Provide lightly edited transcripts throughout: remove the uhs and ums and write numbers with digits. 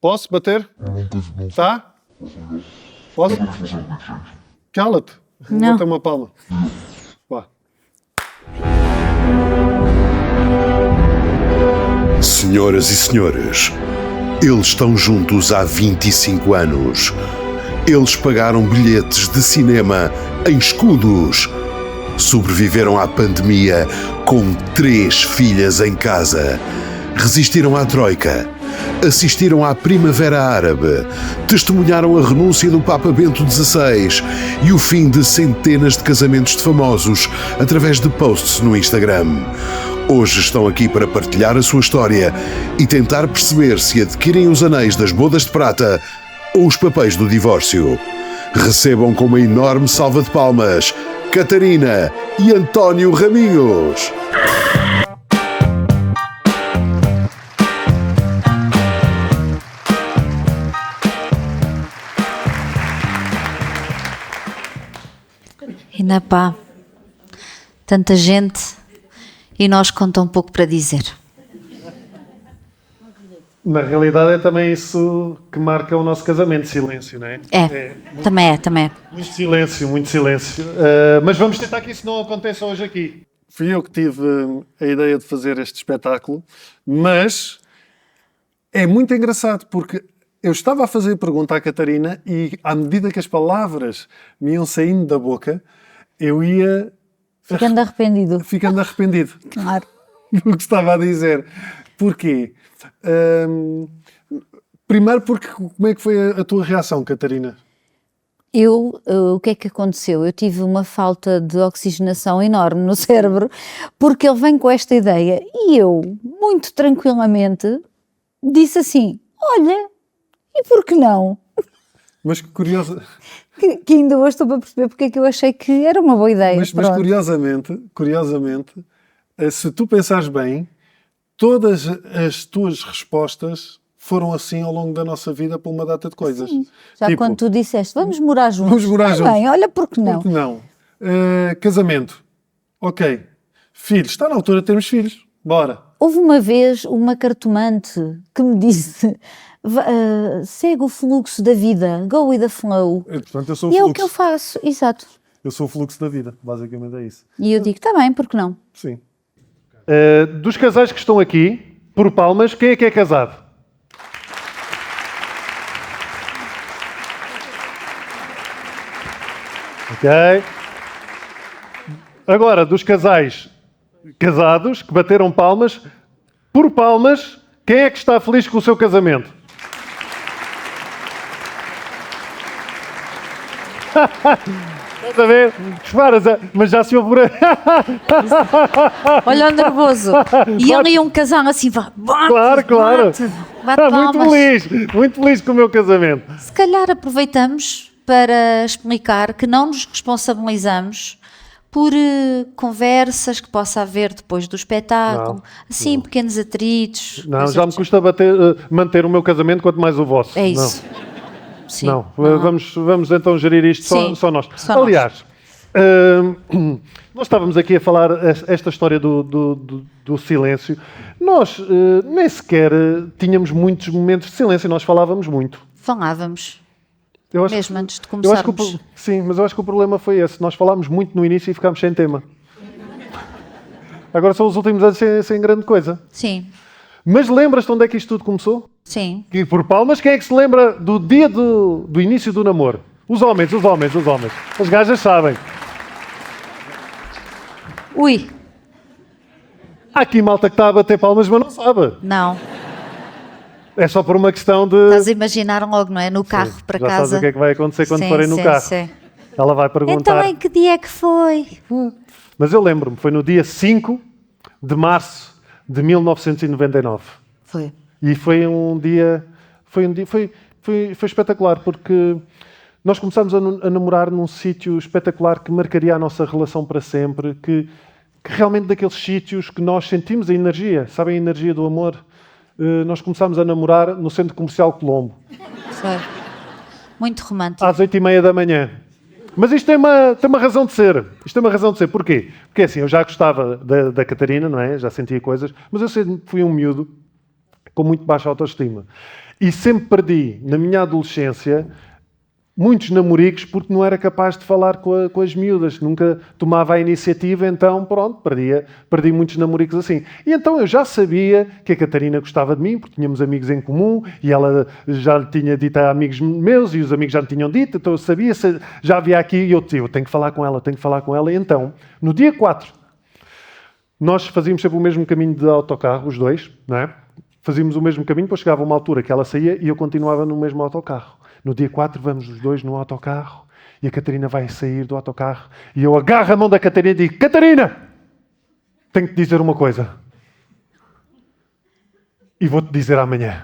Posso bater? Tá? Posso? Cala-te. Não. Bota uma palma. Vá. Senhoras e senhores, eles estão juntos há 25 anos. Eles pagaram bilhetes de cinema em escudos. Sobreviveram à pandemia com 3 filhas em casa. Resistiram à Troika. Assistiram à Primavera Árabe. Testemunharam a renúncia do Papa Bento XVI e o fim de centenas de casamentos de famosos através de posts no Instagram. Hoje estão aqui para partilhar a sua história e tentar perceber se adquirem os anéis das bodas de prata ou os papéis do divórcio. Recebam com uma enorme salva de palmas Catarina e António Raminhos. Ainda pá, tanta gente e nós com tão pouco para dizer. Na realidade é também isso que marca o nosso casamento, silêncio, não é? Também é. Muito silêncio, muito silêncio. Mas vamos tentar que isso não aconteça hoje aqui. Fui eu que tive a ideia de fazer este espetáculo, mas é muito engraçado porque eu estava a fazer a pergunta à Catarina e à medida que as palavras me iam saindo da boca, eu ia... Ficando arrependido. Ficando arrependido. Claro. Do que estava a dizer. Porquê? Primeiro porque como é que foi a tua reação, Catarina? O que é que aconteceu? Eu tive uma falta de oxigenação enorme no cérebro porque ele vem com esta ideia e eu, muito tranquilamente, disse assim, olha, e por que não? Mas curioso... Que ainda hoje estou para perceber porque é que eu achei que era uma boa ideia. Mas curiosamente, se tu pensares bem, todas as tuas respostas foram assim ao longo da nossa vida por uma data de coisas. Sim. Já quando tu disseste, vamos morar juntos. Vamos morar juntos. Bem, olha, por que não? Por que não? Casamento. Ok. Filhos. Está na altura de termos filhos. Bora. Houve uma vez uma cartomante que me disse segue o fluxo da vida, go with the flow. Portanto, eu sou o e fluxo. É o que eu faço, exato. Eu sou o fluxo da vida, basicamente é isso. E eu digo, está bem, por que não? Sim. Dos casais que estão aqui, por palmas, quem é que é casado? Ok. Agora, dos casais casados que bateram palmas, por palmas, quem é que está feliz com o seu casamento? Estás a ver? Disparas, mas já se ouve... Olha o nervoso. E ele e um casal assim, bate, Claro. Bate palmas. Muito feliz com o meu casamento. Se calhar aproveitamos para explicar que não nos responsabilizamos por conversas que possa haver depois do espetáculo, não. Pequenos atritos. Não, já me custa manter o meu casamento quanto mais o vosso. É isso. Não. Sim, não. Vamos então gerir isto só nós. Aliás, nós estávamos aqui a falar esta história do silêncio. Nós nem sequer tínhamos muitos momentos de silêncio, nós falávamos muito. Falávamos. Mesmo antes de começarmos. Sim, mas eu acho que o problema foi esse. Nós falámos muito no início e ficámos sem tema. Agora são os últimos anos sem grande coisa. Sim. Mas lembras-te onde é que isto tudo começou? Sim. E por palmas, quem é que se lembra do dia do início do namoro? Os homens. As gajas sabem. Ui. Há aqui malta que está a bater palmas, mas não sabe. Não. É só por uma questão de... Estás a imaginar logo, não é? No carro para já casa. Já sabes o que é que vai acontecer quando forem no carro. Sim. Ela vai perguntar... Então em que dia é que foi? Mas eu lembro-me, foi no dia 5 de março de 1999. Foi. E foi um dia... Foi espetacular, porque nós começámos a namorar num sítio espetacular que marcaria a nossa relação para sempre, que realmente daqueles sítios que nós sentimos a energia, sabem a energia do amor? Nós começámos a namorar no Centro Comercial Colombo. Foi. Muito romântico. Às 8h30 da manhã. Mas isto tem uma razão de ser. Isto tem uma razão de ser. Porquê? Porque assim, eu já gostava da Catarina, não é? Já sentia coisas, mas eu sempre fui um miúdo com muito baixa autoestima. E sempre perdi, na minha adolescência, muitos namoricos porque não era capaz de falar com as miúdas, nunca tomava a iniciativa, então pronto, perdi muitos namoricos assim. E então eu já sabia que a Catarina gostava de mim, porque tínhamos amigos em comum, e ela já lhe tinha dito a amigos meus, e os amigos já lhe tinham dito, então eu sabia, já havia aqui, e eu tenho que falar com ela, e então, no dia 4, nós fazíamos sempre o mesmo caminho de autocarro, os dois, não é? Fazíamos o mesmo caminho, depois chegava uma altura que ela saía e eu continuava no mesmo autocarro. No dia 4 vamos os dois no autocarro e a Catarina vai sair do autocarro e eu agarro a mão da Catarina e digo: Catarina, tenho que te dizer uma coisa. E vou-te dizer amanhã.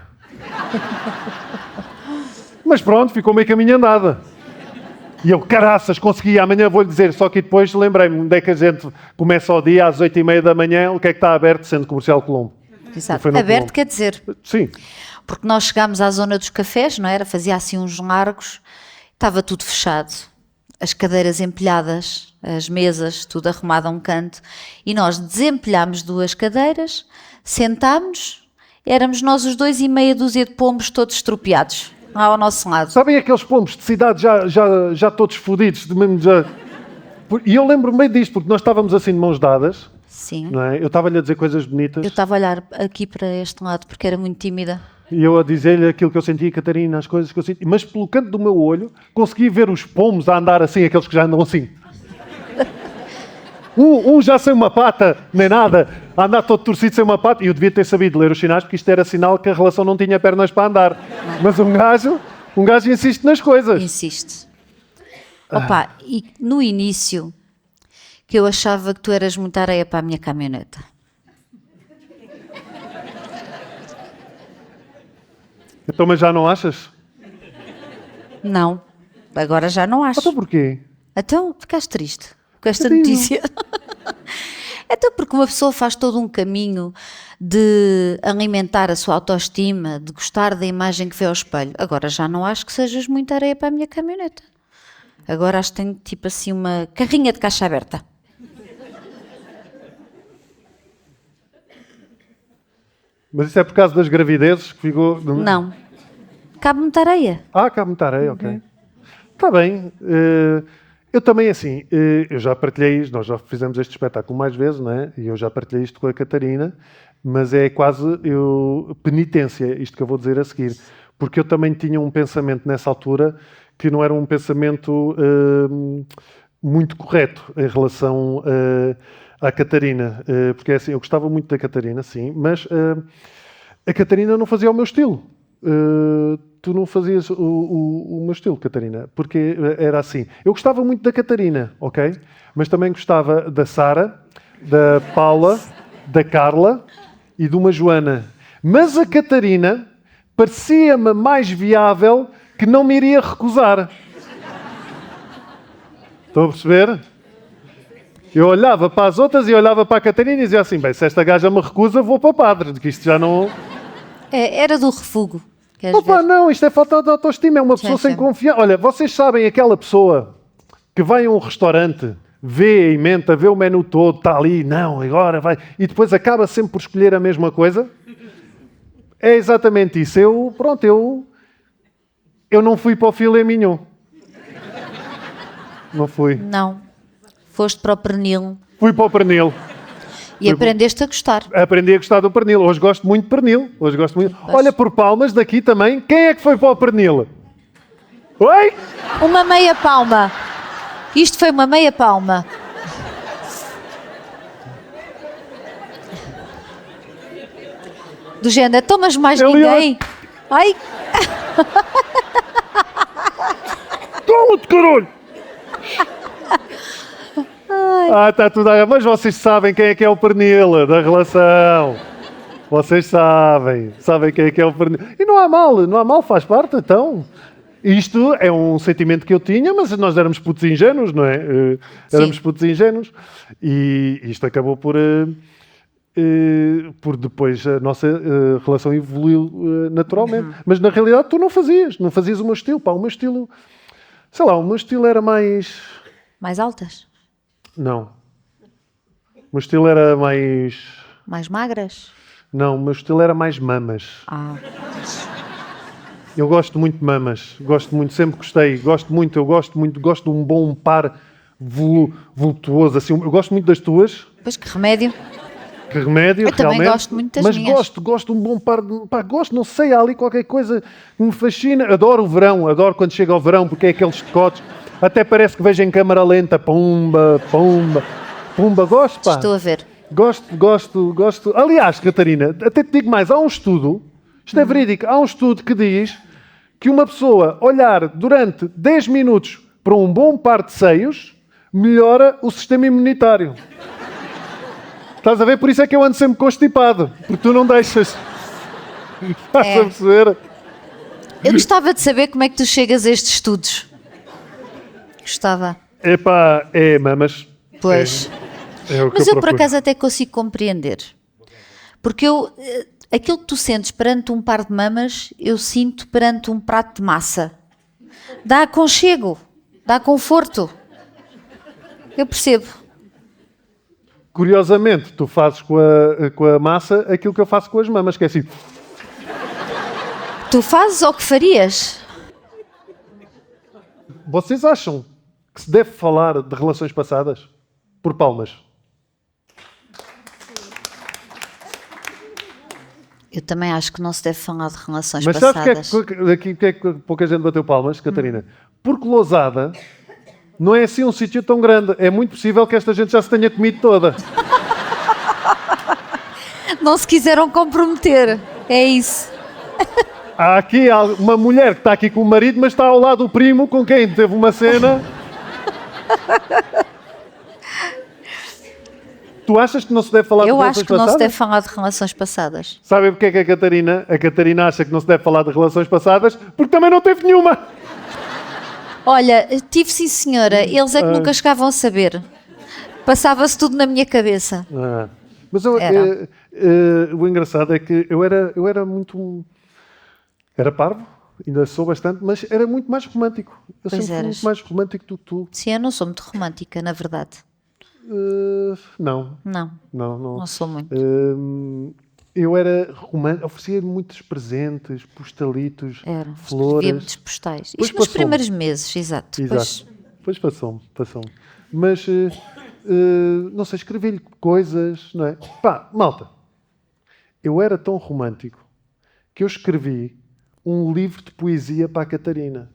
Mas pronto, ficou meio caminho andada. E eu, caraças, consegui, amanhã vou-lhe dizer. Só que depois lembrei-me onde é que a gente começa o dia, às 8h30 da manhã, o que é que está aberto, Centro Comercial Colombo. Exato. Aberto Colombo. quer dizer... Sim. Porque nós chegámos à zona dos cafés, não era? Fazia assim uns largos, estava tudo fechado. As cadeiras empilhadas, as mesas, tudo arrumado a um canto. E nós desempilhámos 2 cadeiras, sentámos, éramos nós os dois e meia dúzia de pombos todos estropiados, lá ao nosso lado. Sabem aqueles pombos de cidade já todos fodidos? E eu lembro-me bem disto, porque nós estávamos assim de mãos dadas. Sim. Não é? Eu estava-lhe a dizer coisas bonitas. Eu estava a olhar aqui para este lado, porque era muito tímida. E eu a dizer-lhe aquilo que eu sentia, Catarina, as coisas que eu senti. Mas pelo canto do meu olho, consegui ver os pombos a andar assim, aqueles que já andam assim. Um já sem uma pata, nem nada, a andar todo torcido sem uma pata. E eu devia ter sabido ler os sinais, porque isto era sinal que a relação não tinha pernas para andar. Mas um gajo insiste nas coisas. Insiste. Opa, e no início, que eu achava que tu eras muita areia para a minha caminhoneta. Então, mas já não achas? Não, agora já não acho. Então porquê? Então, ficaste triste com esta Tadinho. notícia. Então, porque uma pessoa faz todo um caminho de alimentar a sua autoestima, de gostar da imagem que vê ao espelho. Agora já não acho que sejas muita areia para a minha caminhoneta. Agora acho que tenho tipo assim uma carrinha de caixa aberta. Mas isso é por causa das gravidezes que ficou... Não. Cabe muita areia. Cabe muita areia, ok. Está bem. Eu também, assim, eu já partilhei isto, nós já fizemos este espetáculo mais vezes, não é? E eu já partilhei isto com a Catarina, mas é quase penitência, isto que eu vou dizer a seguir. Porque eu também tinha um pensamento nessa altura que não era um pensamento muito correto em relação à Catarina. Porque é assim, eu gostava muito da Catarina, sim, mas a Catarina não fazia o meu estilo. Tu não fazias o meu estilo, Catarina, porque era assim. Eu gostava muito da Catarina, ok? Mas também gostava da Sara, da Paula, da Carla e de uma Joana. Mas a Catarina parecia-me mais viável que não me iria recusar. Estão a perceber? Eu olhava para as outras e olhava para a Catarina e dizia assim, bem, se esta gaja me recusa, vou para o padre, que isto já não... Era do refúgio. Opa, não, isto é falta de autoestima, é uma pessoa sem confiança. Olha, vocês sabem aquela pessoa que vai a um restaurante, vê a emenda, vê o menu todo, está ali, não, agora vai, e depois acaba sempre por escolher a mesma coisa? É exatamente isso. Eu não fui para o filé mignon. Não fui. Não. Foste para o pernil. Fui para o pernil. E aprendeste a gostar. Aprendi a gostar do pernil. Hoje gosto muito de pernil. Hoje gosto muito. Olha, por palmas daqui também. Quem é que foi para o pernil? Oi? Uma meia palma. Isto foi uma meia palma. Do género, tomas mais ninguém? Ai! Toma-te, caralho! Está tudo a... Mas vocês sabem quem é que é o pernil da relação. Vocês sabem quem é que é o pernil. E não há mal, faz parte, então. Isto é um sentimento que eu tinha, mas nós éramos putos ingênuos, não é? Éramos putos ingênuos. E isto acabou por depois a nossa relação evoluiu naturalmente. Mas na realidade tu não fazias o meu estilo. Pá, o meu estilo, sei lá, o meu estilo era mais... Mais altas? Não. O meu estilo era mais... Mais magras? Não, o meu estilo era mais mamas. Ah, Eu gosto muito de mamas. Gosto muito, sempre gostei. Gosto de um bom par voluptuoso. Assim, eu gosto muito das tuas. pois que remédio. Que remédio, Eu também realmente. gosto muito das mas minhas. gosto de um bom par de... Pá, gosto, não sei, há ali qualquer coisa que me fascina. Adoro o verão, adoro quando chega ao verão, porque é aqueles decotes. Até parece que vejo em câmara lenta. Pumba, pumba, pumba. Gosto, pá. Estou a ver. Gosto. Aliás, Catarina, até te digo mais, há um estudo, isto é verídico, há um estudo que diz que uma pessoa olhar durante 10 minutos para um bom par de seios melhora o sistema imunitário. Estás a ver? Por isso é que eu ando sempre constipado, porque tu não deixas. Estás a perceber? Eu gostava de saber como é que tu chegas a estes estudos. Gostava. Epá, mamas. Pois. É o que Mas eu por procuro. acaso até consigo compreender. Porque aquilo que tu sentes perante um par de mamas, eu sinto perante um prato de massa. Dá aconchego, dá conforto. Eu percebo. Curiosamente, tu fazes com a massa aquilo que eu faço com as mamas, que é assim. Tu fazes ou que farias? Vocês acham que se deve falar de relações passadas? Por palmas. Eu também acho que não se deve falar de relações Mas sabes passadas. porque é que pouca gente bateu palmas, Catarina? Porque Lousada não é assim um sítio tão grande. É muito possível que esta gente já se tenha comido toda. Não se quiseram comprometer. É isso. Há aqui uma mulher que está aqui com o marido, mas está ao lado do primo com quem teve uma cena. Tu achas que não se deve falar de Eu relações acho que não passadas? se deve falar de relações passadas. Sabem porque é que a Catarina acha que não se deve falar de relações passadas? Porque também não teve nenhuma. Olha, tive sim senhora, eles é que nunca chegavam a saber. Passava-se tudo na minha cabeça. Mas Era. o engraçado é que eu era muito... Era parvo, ainda sou bastante, mas era muito mais romântico. Eu Pois sempre fui eras. muito mais romântico do que tu. Sim, eu não sou muito romântica, na verdade. Não. Não sou muito. Eu era romântico, oferecia muitos presentes, postalitos, Era. Escrevia flores. muitos postais. Depois Isto nos passou-me. primeiros meses, exato. Exato. Depois passou-me. Mas, não sei, escrevi-lhe coisas, não é? Pá, malta, eu era tão romântico que eu escrevi um livro de poesia para a Catarina.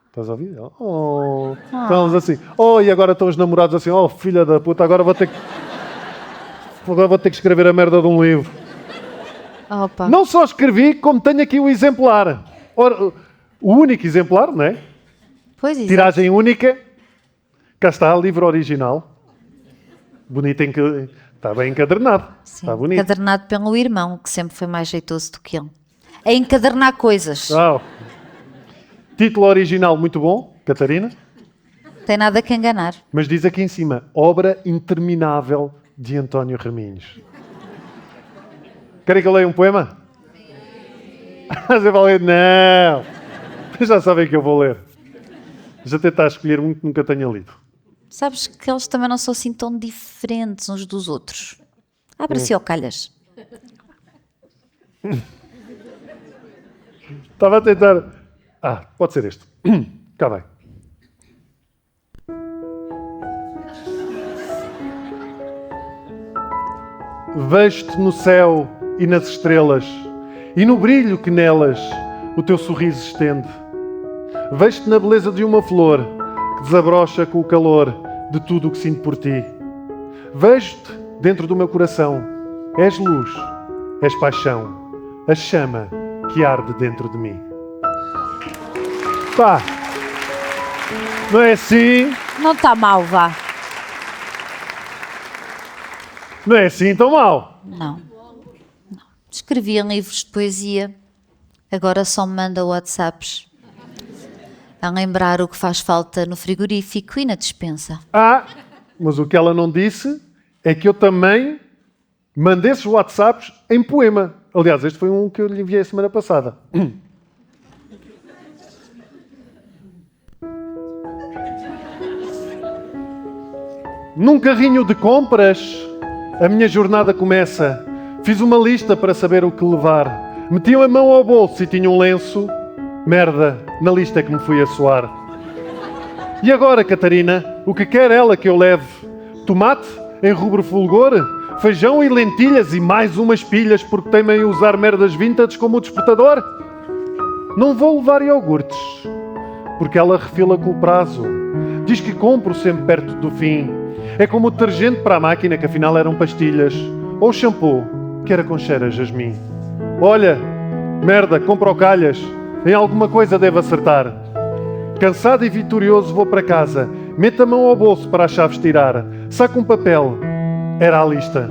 Estás a ouvir? Oh. Estamos assim. Oh, e agora estão os namorados assim. Oh, filha da puta, agora vou ter que escrever a merda de um livro. Opa. Não só escrevi, como tenho aqui o exemplar. Ora, o único exemplar, não é? Pois, exato. Tiragem única. Cá está, livro original. Bonito, está bem encadernado. Sim, Está bonito. encadernado pelo irmão, que sempre foi mais jeitoso do que ele. É encadernar coisas. Uau. Título original muito bom, Catarina. Tem nada que enganar. Mas diz aqui em cima, obra interminável de António Raminhos. Querem que eu leia um poema? Você vai ler? Não! Já sabem que eu vou ler. Já tentar escolher um que nunca tenha lido. Sabes que eles também não são assim tão diferentes uns dos outros. Abre-se ao calhas. Estava a tentar... pode ser este. Cá bem. Vejo-te no céu e nas estrelas, e no brilho que nelas o teu sorriso estende. Vejo-te na beleza de uma flor que desabrocha com o calor de tudo o que sinto por ti. Vejo-te dentro do meu coração. És luz, és paixão, a chama que arde dentro de mim. Pá, não é assim? Não está mal, vá. Não é assim tão mal. Não. Escrevia livros de poesia. Agora só me manda WhatsApps. A lembrar o que faz falta no frigorífico e na despensa. Mas o que ela não disse é que eu também mandei esses WhatsApps em poema. Aliás, este foi um que eu lhe enviei a semana passada. Num carrinho de compras, a minha jornada começa. Fiz uma lista para saber o que levar. Meti a mão ao bolso e tinha um lenço. Merda, na lista é que me fui a suar. E agora, Catarina, o que quer ela que eu leve? Tomate em rubro fulgor? Feijão e lentilhas e mais umas pilhas porque teimem em usar merdas vintage como o despertador? Não vou levar iogurtes, porque ela refila com o prazo. Diz que compro sempre perto do fim. É como o detergente para a máquina, que afinal eram pastilhas. Ou o shampoo, que era com cheiro a jasmim. Olha, merda, compro o calhas. Em alguma coisa devo acertar. Cansado e vitorioso vou para casa. Meto a mão ao bolso para as chaves tirar. Saco um papel. Era a lista.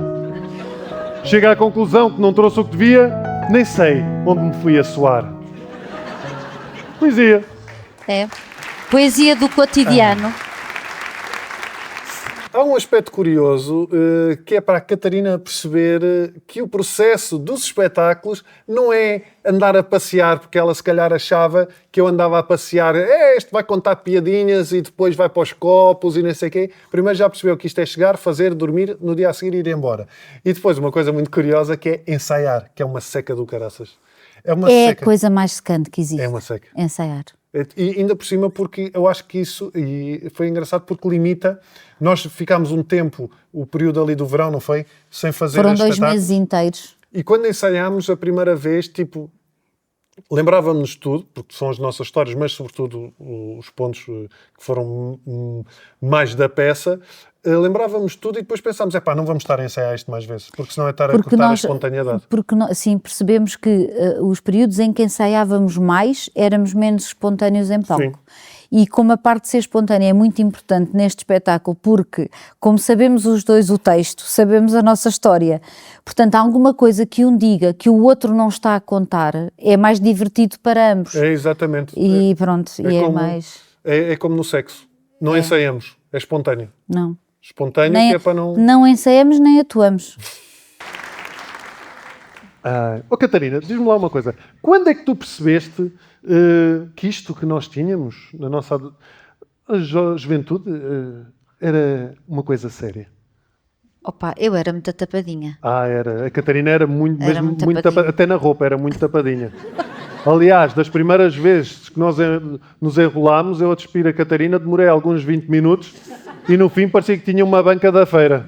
Chego à conclusão que não trouxe o que devia. Nem sei onde me fui a suar. Poesia. É. Poesia do cotidiano. Há um aspecto curioso que é para a Catarina perceber que o processo dos espetáculos não é andar a passear, porque ela se calhar achava que eu andava a passear, este vai contar piadinhas e depois vai para os copos e não sei o quê. Primeiro já percebeu que isto é chegar, fazer, dormir, no dia a seguir ir embora. E depois uma coisa muito curiosa que é ensaiar, que é uma seca do caraças. É a coisa mais secante que existe. É uma seca. Ensaiar. E ainda por cima, porque eu acho que isso, e foi engraçado porque limita, nós ficámos um tempo, o período ali do verão, não foi? Sem fazer Foram 2 espetáculos. meses inteiros. E quando ensaiámos a primeira vez, tipo, lembrávamos-nos tudo, porque são as nossas histórias, mas sobretudo os pontos que foram mais da peça, lembrávamos tudo e depois pensámos, não vamos estar a ensaiar isto mais vezes, porque senão é estar a cortar a espontaneidade. Porque sim, percebemos que os períodos em que ensaiávamos mais, éramos menos espontâneos em palco. Sim. E como a parte de ser espontânea é muito importante neste espetáculo, porque como sabemos os dois o texto, sabemos a nossa história, portanto há alguma coisa que um diga que o outro não está a contar, é mais divertido para ambos. É exatamente. E pronto, é mais... É como no sexo. Não ensaiamos, é espontâneo. Não. Espontâneo Nem, que é para não... Não ensaiamos nem atuamos. Catarina, diz-me lá uma coisa. Quando é que tu percebeste que isto que nós tínhamos na nossa juventude era uma coisa séria? Opa, eu era muito tapadinha. Era. A Catarina era muito, Era mesmo muito muito tapadinha. até na roupa, era muito tapadinha. Aliás, das primeiras vezes que nós nos enrolámos, eu a despir a Catarina, demorei alguns 20 minutos e no fim parecia que tinha uma banca da feira.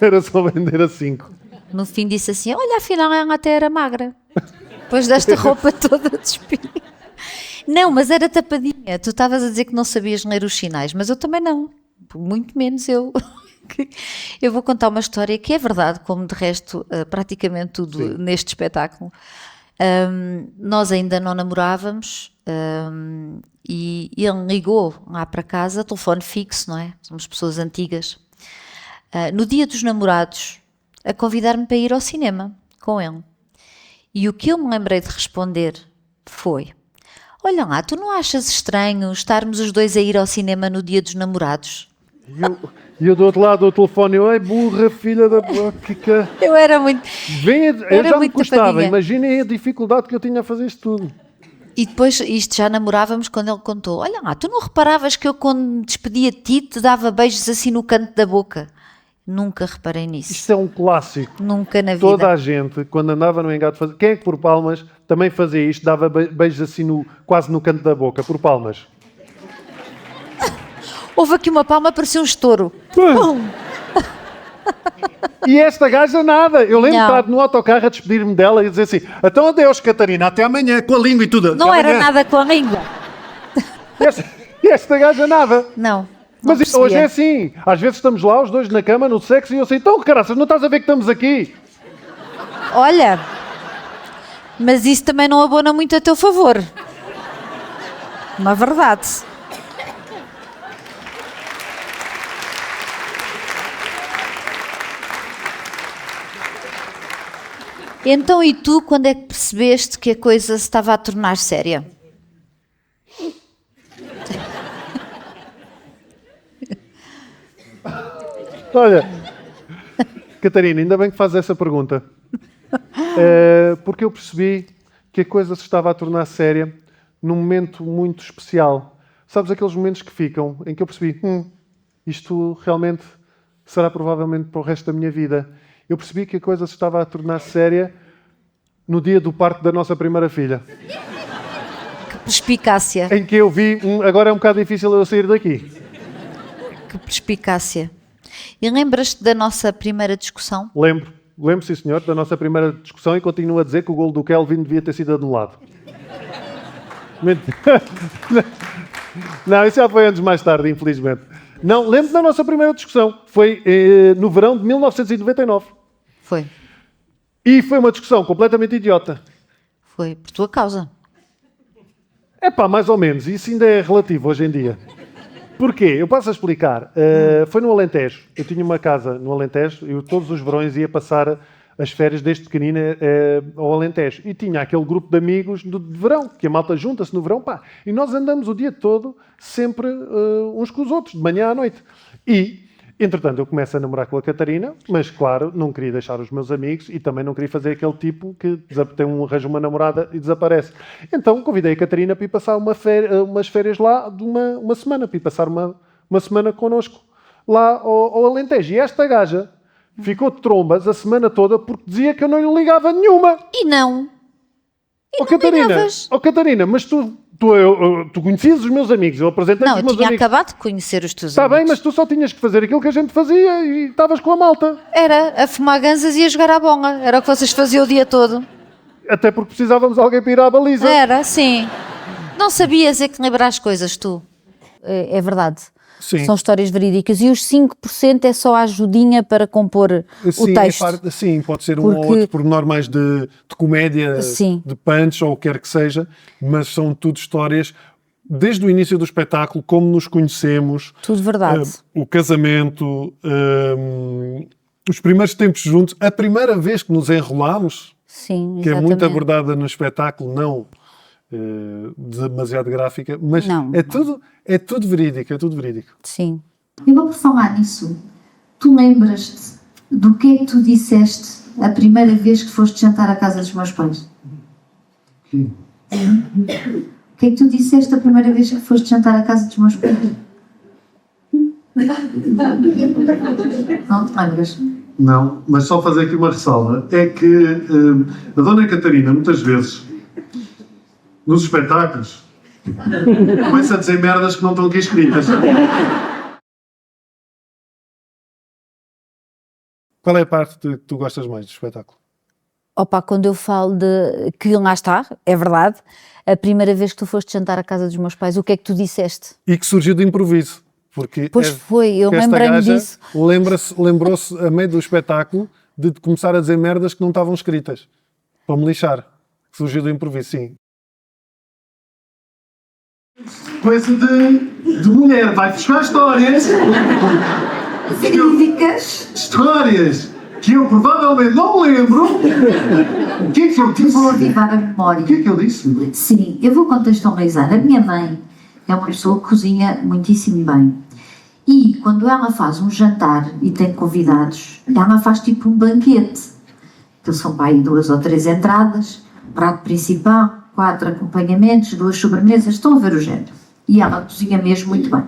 Era só vender a 5. No fim disse assim, olha, afinal ela até era magra. Depois desta roupa toda despida. Não, mas era tapadinha. Tu estavas a dizer que não sabias ler os sinais, mas eu também não. Muito menos eu. Eu vou contar uma história que é verdade, como de resto praticamente tudo Sim. neste espetáculo. Nós ainda não namorávamos e ele ligou lá para casa, telefone fixo, não é? Somos pessoas antigas. No dia dos namorados, a convidar-me para ir ao cinema com ele. E o que eu me lembrei de responder foi: olha lá, tu não achas estranho estarmos os dois a ir ao cinema no dia dos namorados? E eu do outro lado do telefone, ai burra, filha da boca. Eu era muito... Eu já me custava, tapadinha. imaginem a dificuldade que eu tinha a fazer isto tudo. E depois, isto já namorávamos quando ele contou, olha lá, tu não reparavas que eu quando me despedia de ti te dava beijos assim no canto da boca? Nunca reparei nisso. Isto é um clássico. Nunca na vida. Toda a gente, quando andava no engado, fazia... Quem é que por palmas também fazia isto, dava beijos assim quase no canto da boca, por palmas? Houve aqui uma palma, parecia um estouro. Pum! E esta gaja nada. Eu lembro de Não. estar no autocarro a despedir-me dela e dizer assim, então adeus Catarina, até amanhã, com a língua e tudo. Não Até era amanhã. nada com a língua. E esta gaja nada. Não. Mas isto hoje é assim. Às vezes estamos lá, os dois na cama, no sexo, e eu assim, então caraças, não estás a ver que estamos aqui? Olha, mas isso também não abona muito a teu favor. Uma verdade. Então, e tu, quando é que percebeste que a coisa se estava a tornar séria? Olha, Catarina, ainda bem que fazes essa pergunta. Porque eu percebi que a coisa se estava a tornar séria num momento muito especial. Sabes aqueles momentos que ficam, em que eu percebi, isto realmente será provavelmente para o resto da minha vida. eu percebi que a coisa se estava a tornar séria no dia do parto da nossa primeira filha. Que perspicácia. Em que eu vi, agora é um bocado difícil eu sair daqui. Que perspicácia. E lembras-te da nossa primeira discussão? Lembro, sim senhor, da nossa primeira discussão e continuo a dizer que o golo do Kelvin devia ter sido anulado. Não, isso já foi anos mais tarde, infelizmente. Não, lembro da nossa primeira discussão. Foi no verão de 1999. Foi. E foi uma discussão completamente idiota. Foi por tua causa. Mais ou menos. Isso ainda é relativo hoje em dia. Porquê? Eu passo a explicar. Foi no Alentejo. Eu tinha uma casa no Alentejo. Eu todos os verões ia passar as férias desde pequenina ao Alentejo. E tinha aquele grupo de amigos de verão, que a malta junta-se no verão. E nós andamos o dia todo sempre uns com os outros, de manhã à noite. E, entretanto, eu começo a namorar com a Catarina, mas, claro, não queria deixar os meus amigos e também não queria fazer aquele tipo que arranja uma namorada e desaparece. Então, convidei a Catarina para ir passar umas férias lá de uma semana, para ir passar uma semana connosco lá ao Alentejo. E esta gaja ficou de trombas a semana toda porque dizia que eu não lhe ligava nenhuma. E não. Catarina, mas tu conhecias os meus amigos, eu apresentei os meus amigos. Não, eu tinha acabado de conhecer os teus Está amigos. bem, mas tu só tinhas que fazer aquilo que a gente fazia e estavas com a malta. Era a fumar ganzas e a jogar à bonga. Era o que vocês faziam o dia todo. Até porque precisávamos de alguém para ir à baliza. Era, sim. Não sabias equilibrar as coisas, tu. É verdade. Sim. São histórias verídicas. E os 5% é só a ajudinha para compor o texto. Sim, pode ser um ou outro pormenor mais de comédia, Sim. de punch ou o que quer que seja, mas são tudo histórias desde o início do espetáculo, como nos conhecemos. Tudo verdade. O casamento, os primeiros tempos juntos, a primeira vez que nos enrolámos, Sim, que exatamente. é muito abordada no espetáculo, não demasiado gráfica, mas Não. é tudo verídico, Sim. Eu vou falar nisso. Tu lembras-te do que é que tu disseste a primeira vez que foste jantar à casa dos meus pais? O que é que tu disseste a primeira vez que foste jantar à casa dos meus pais? Não te lembras? Não, mas só fazer aqui uma ressalva. É que a Dona Catarina, muitas vezes, nos espetáculos, começa a dizer merdas que não estão aqui escritas. Qual é a parte que tu gostas mais do espetáculo? Opa, quando eu falo de que lá está, é verdade, a primeira vez que tu foste jantar à casa dos meus pais, o que é que tu disseste? E que surgiu de improviso. Porque Pois foi, eu lembrei-me disso. Lembrou-se, a meio do espetáculo, de começar a dizer merdas que não estavam escritas. Para me lixar. Surgiu do improviso, sim. Coisa de mulher, vai buscar histórias. Verídicas. Histórias que eu provavelmente não me lembro. O que é que eu disse? Vou avivar a memória. O que é que eu disse? Sim, eu vou contextualizar. A minha mãe é uma pessoa que cozinha muitíssimo bem. E quando ela faz um jantar e tem convidados, ela faz tipo um banquete. Então são para aí 2 ou 3 entradas, prato principal, 4 acompanhamentos, 2 sobremesas, estão a ver o género. E ela cozinha mesmo muito bem.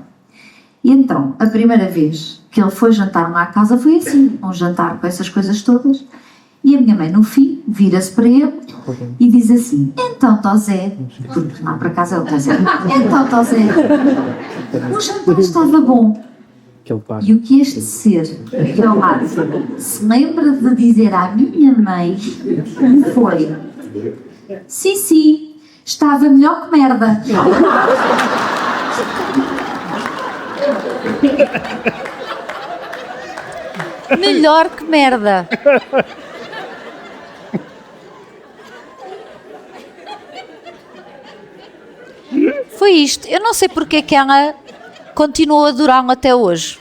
E então, a primeira vez que ele foi jantar lá à casa foi assim, um jantar com essas coisas todas. E a minha mãe, no fim, vira-se para ele e diz assim: então, Tosé, porque lá para casa é o Tosé, então, Tosé, o jantar estava bom. E o que este ser aqui ao lado se lembra de dizer à minha mãe foi: sim, estava melhor que merda. Melhor que merda. Foi isto. Eu não sei porque é que ela continuou a adorar-me até hoje.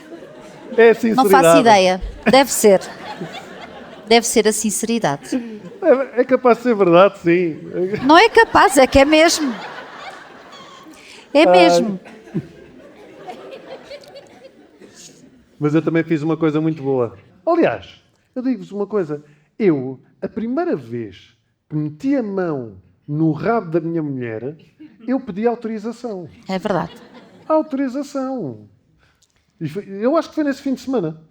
É a sinceridade. Não faço ideia. Deve ser. Deve ser a sinceridade. É capaz de ser verdade, sim. Não é capaz, é que é mesmo. É mesmo. Mas eu também fiz uma coisa muito boa. Aliás, eu digo-vos uma coisa. Eu, a primeira vez que meti a mão no rabo da minha mulher, eu pedi autorização. É verdade. Autorização. Eu acho que foi nesse fim de semana.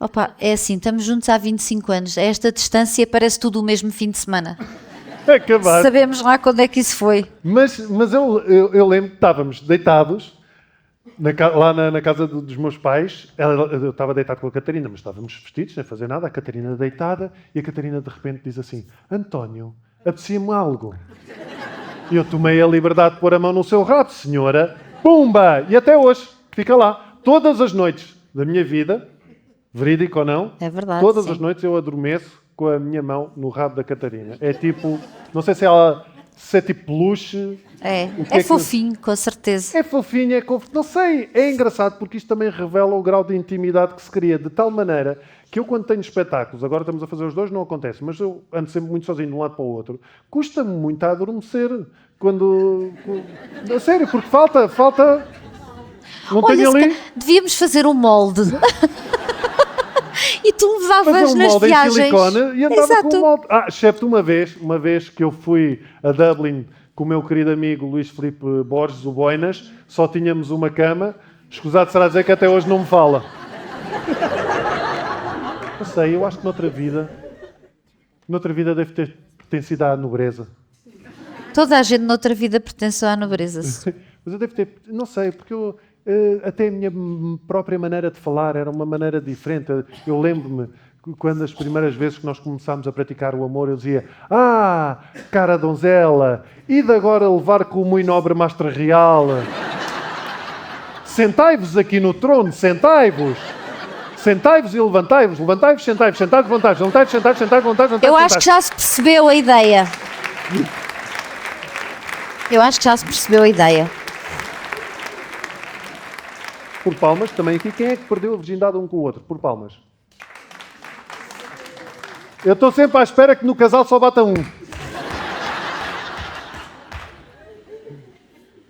Opa, é assim, estamos juntos há 25 anos. A esta distância parece tudo o mesmo fim de semana. Acabar. Sabemos lá quando é que isso foi. Mas eu lembro que estávamos deitados lá na casa dos meus pais. Eu estava deitado com a Catarina, mas estávamos vestidos, sem fazer nada. A Catarina deitada e a Catarina de repente diz assim: António, apetecia-me algo. E eu tomei a liberdade de pôr a mão no seu rabo, senhora. Pumba! E até hoje, fica lá. Todas as noites da minha vida, verídico ou não, É verdade, todas sim. as noites eu adormeço com a minha mão no rabo da Catarina. É tipo, não sei se é tipo peluche. É O que é que- fofinho, com certeza. É fofinho, não sei, é engraçado porque isto também revela o grau de intimidade que se cria, de tal maneira que eu quando tenho espetáculos, agora estamos a fazer os dois, não acontece, mas eu ando sempre muito sozinho de um lado para o outro, custa-me muito a adormecer, a sério, porque falta, não Olha, tenho ali... devíamos fazer um molde. E tu levavas Fazer um nas molde em viagens. silicone e andava Exato. com um molde. Excepto uma vez que eu fui a Dublin com o meu querido amigo Luís Filipe Borges, o Boinas, só tínhamos uma cama. Escusado será dizer que até hoje não me fala. Não sei, eu acho que noutra vida deve ter pertencido à nobreza. Toda a gente noutra vida pertence à nobreza. Mas eu devo ter, não sei, porque até a minha própria maneira de falar era uma maneira diferente. Eu lembro-me quando as primeiras vezes que nós começámos a praticar o amor, eu dizia: cara donzela, e de agora levar com o muito nobre mestre real. Sentai-vos aqui no trono, sentai-vos. Sentai-vos e levantai-vos, levantai-vos, sentai-vos, sentai-vos, levantai-vos, levantai-vos, sentai-vos, sentai-vos, levantai-vos. Eu acho que já se percebeu a ideia. Por palmas, também aqui, quem é que perdeu a virgindade um com o outro? Por palmas. Eu estou sempre à espera que no casal só bata um.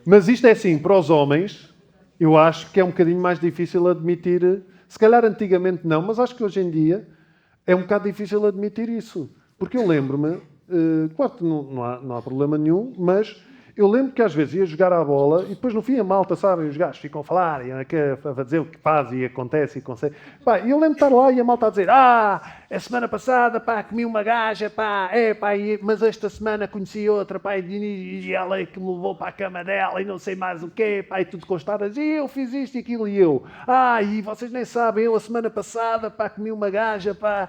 Mas isto é assim, para os homens, eu acho que é um bocadinho mais difícil admitir, se calhar antigamente não, mas acho que hoje em dia é um bocado difícil admitir isso. Porque eu lembro-me, claro que não há problema nenhum, mas eu lembro que às vezes ia jogar à bola e depois no fim a malta, sabem, os gajos ficam a falar, e a dizer o que faz e acontece e consegue. Pá, eu lembro de estar lá e a malta a dizer: a semana passada, pá, comi uma gaja, pá, mas esta semana conheci outra, pá, e ela é que me levou para a cama dela e não sei mais o quê, pá, e tudo constadas, e eu fiz isto e aquilo e eu. E vocês nem sabem, eu a semana passada, pá, comi uma gaja, pá,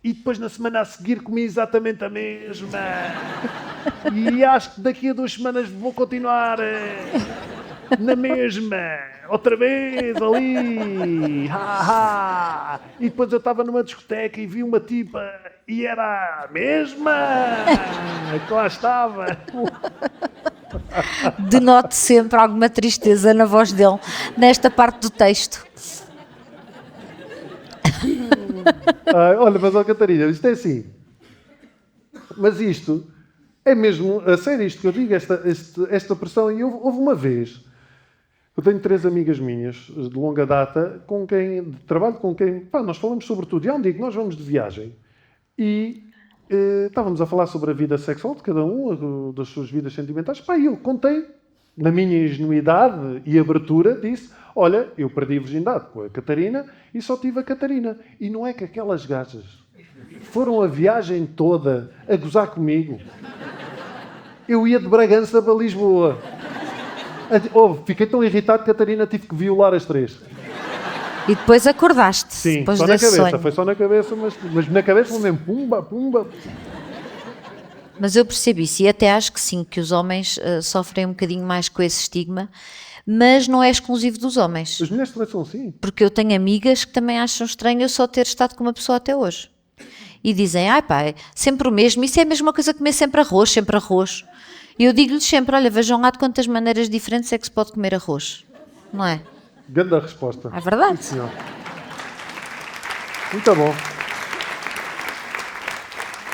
e depois na semana a seguir comi exatamente a mesma. E acho que daqui a 2 semanas vou continuar na mesma. Outra vez ali. E depois eu estava numa discoteca e vi uma tipa e era a mesma que lá estava. Denote sempre alguma tristeza na voz dele, nesta parte do texto. Olha, mas Catarina, isto é assim. Mas isto é mesmo, a sério isto que eu digo, esta pressão. E houve uma vez, eu tenho 3 amigas minhas de longa data, de trabalho com quem, pá, nós falamos sobre tudo. E há um dia que nós vamos de viagem e estávamos a falar sobre a vida sexual de cada um, das suas vidas sentimentais. Pá, e eu contei, na minha ingenuidade e abertura, disse: olha, eu perdi a virgindade com a Catarina e só tive a Catarina. E não é que aquelas gajas foram a viagem toda a gozar comigo. Eu ia de Bragança para Lisboa. Fiquei tão irritado que a Catarina tive que violar as 3. E depois acordaste. Sim, depois só na desse cabeça. sonho. Foi só na cabeça, mas na cabeça foi mesmo pumba, pumba. Mas eu percebo isso e até acho que sim, que os homens sofrem um bocadinho mais com esse estigma, mas não é exclusivo dos homens. As mulheres também são assim. Porque eu tenho amigas que também acham estranho eu só ter estado com uma pessoa até hoje. E dizem: pá, é sempre o mesmo, isso é a mesma coisa que comer sempre arroz, sempre arroz. E eu digo-lhes sempre: olha, vejam lá de quantas maneiras diferentes é que se pode comer arroz. Não é? Grande resposta. É verdade. Sim, senhor. Muito bom.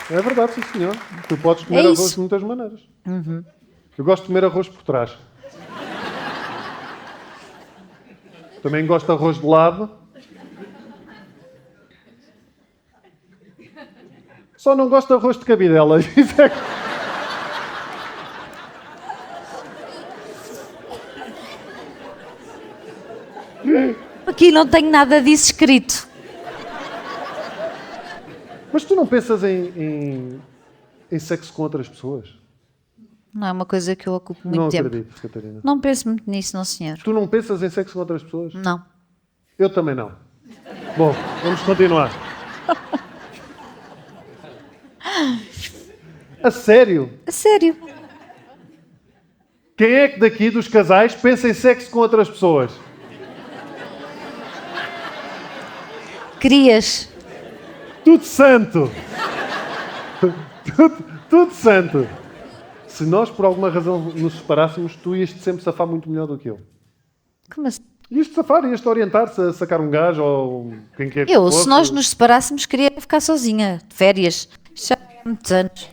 É verdade, sim, senhor. Tu podes comer arroz isso. de muitas maneiras. Uhum. Eu gosto de comer arroz por trás. Também gosto de arroz de lado. Só não gosto de arroz de cabidela. Isso é... Aqui não tenho nada disso escrito. Mas tu não pensas em sexo com outras pessoas? Não é uma coisa que eu ocupo muito Não tempo. acredito, Catarina. Não penso muito nisso, não, senhor. Tu não pensas em sexo com outras pessoas? Não. Eu também não. Bom, vamos continuar. A sério? A sério. Quem é que daqui dos casais pensa em sexo com outras pessoas? Querias? Tudo santo! Tudo santo! Se nós por alguma razão nos separássemos, tu ias-te sempre safar muito melhor do que eu. Como assim? Ias-te safar, ias-te orientar-se a sacar um gajo ou quem quer que Eu, fosse. se nós nos separássemos, queria ficar sozinha, de férias. Já há muitos anos.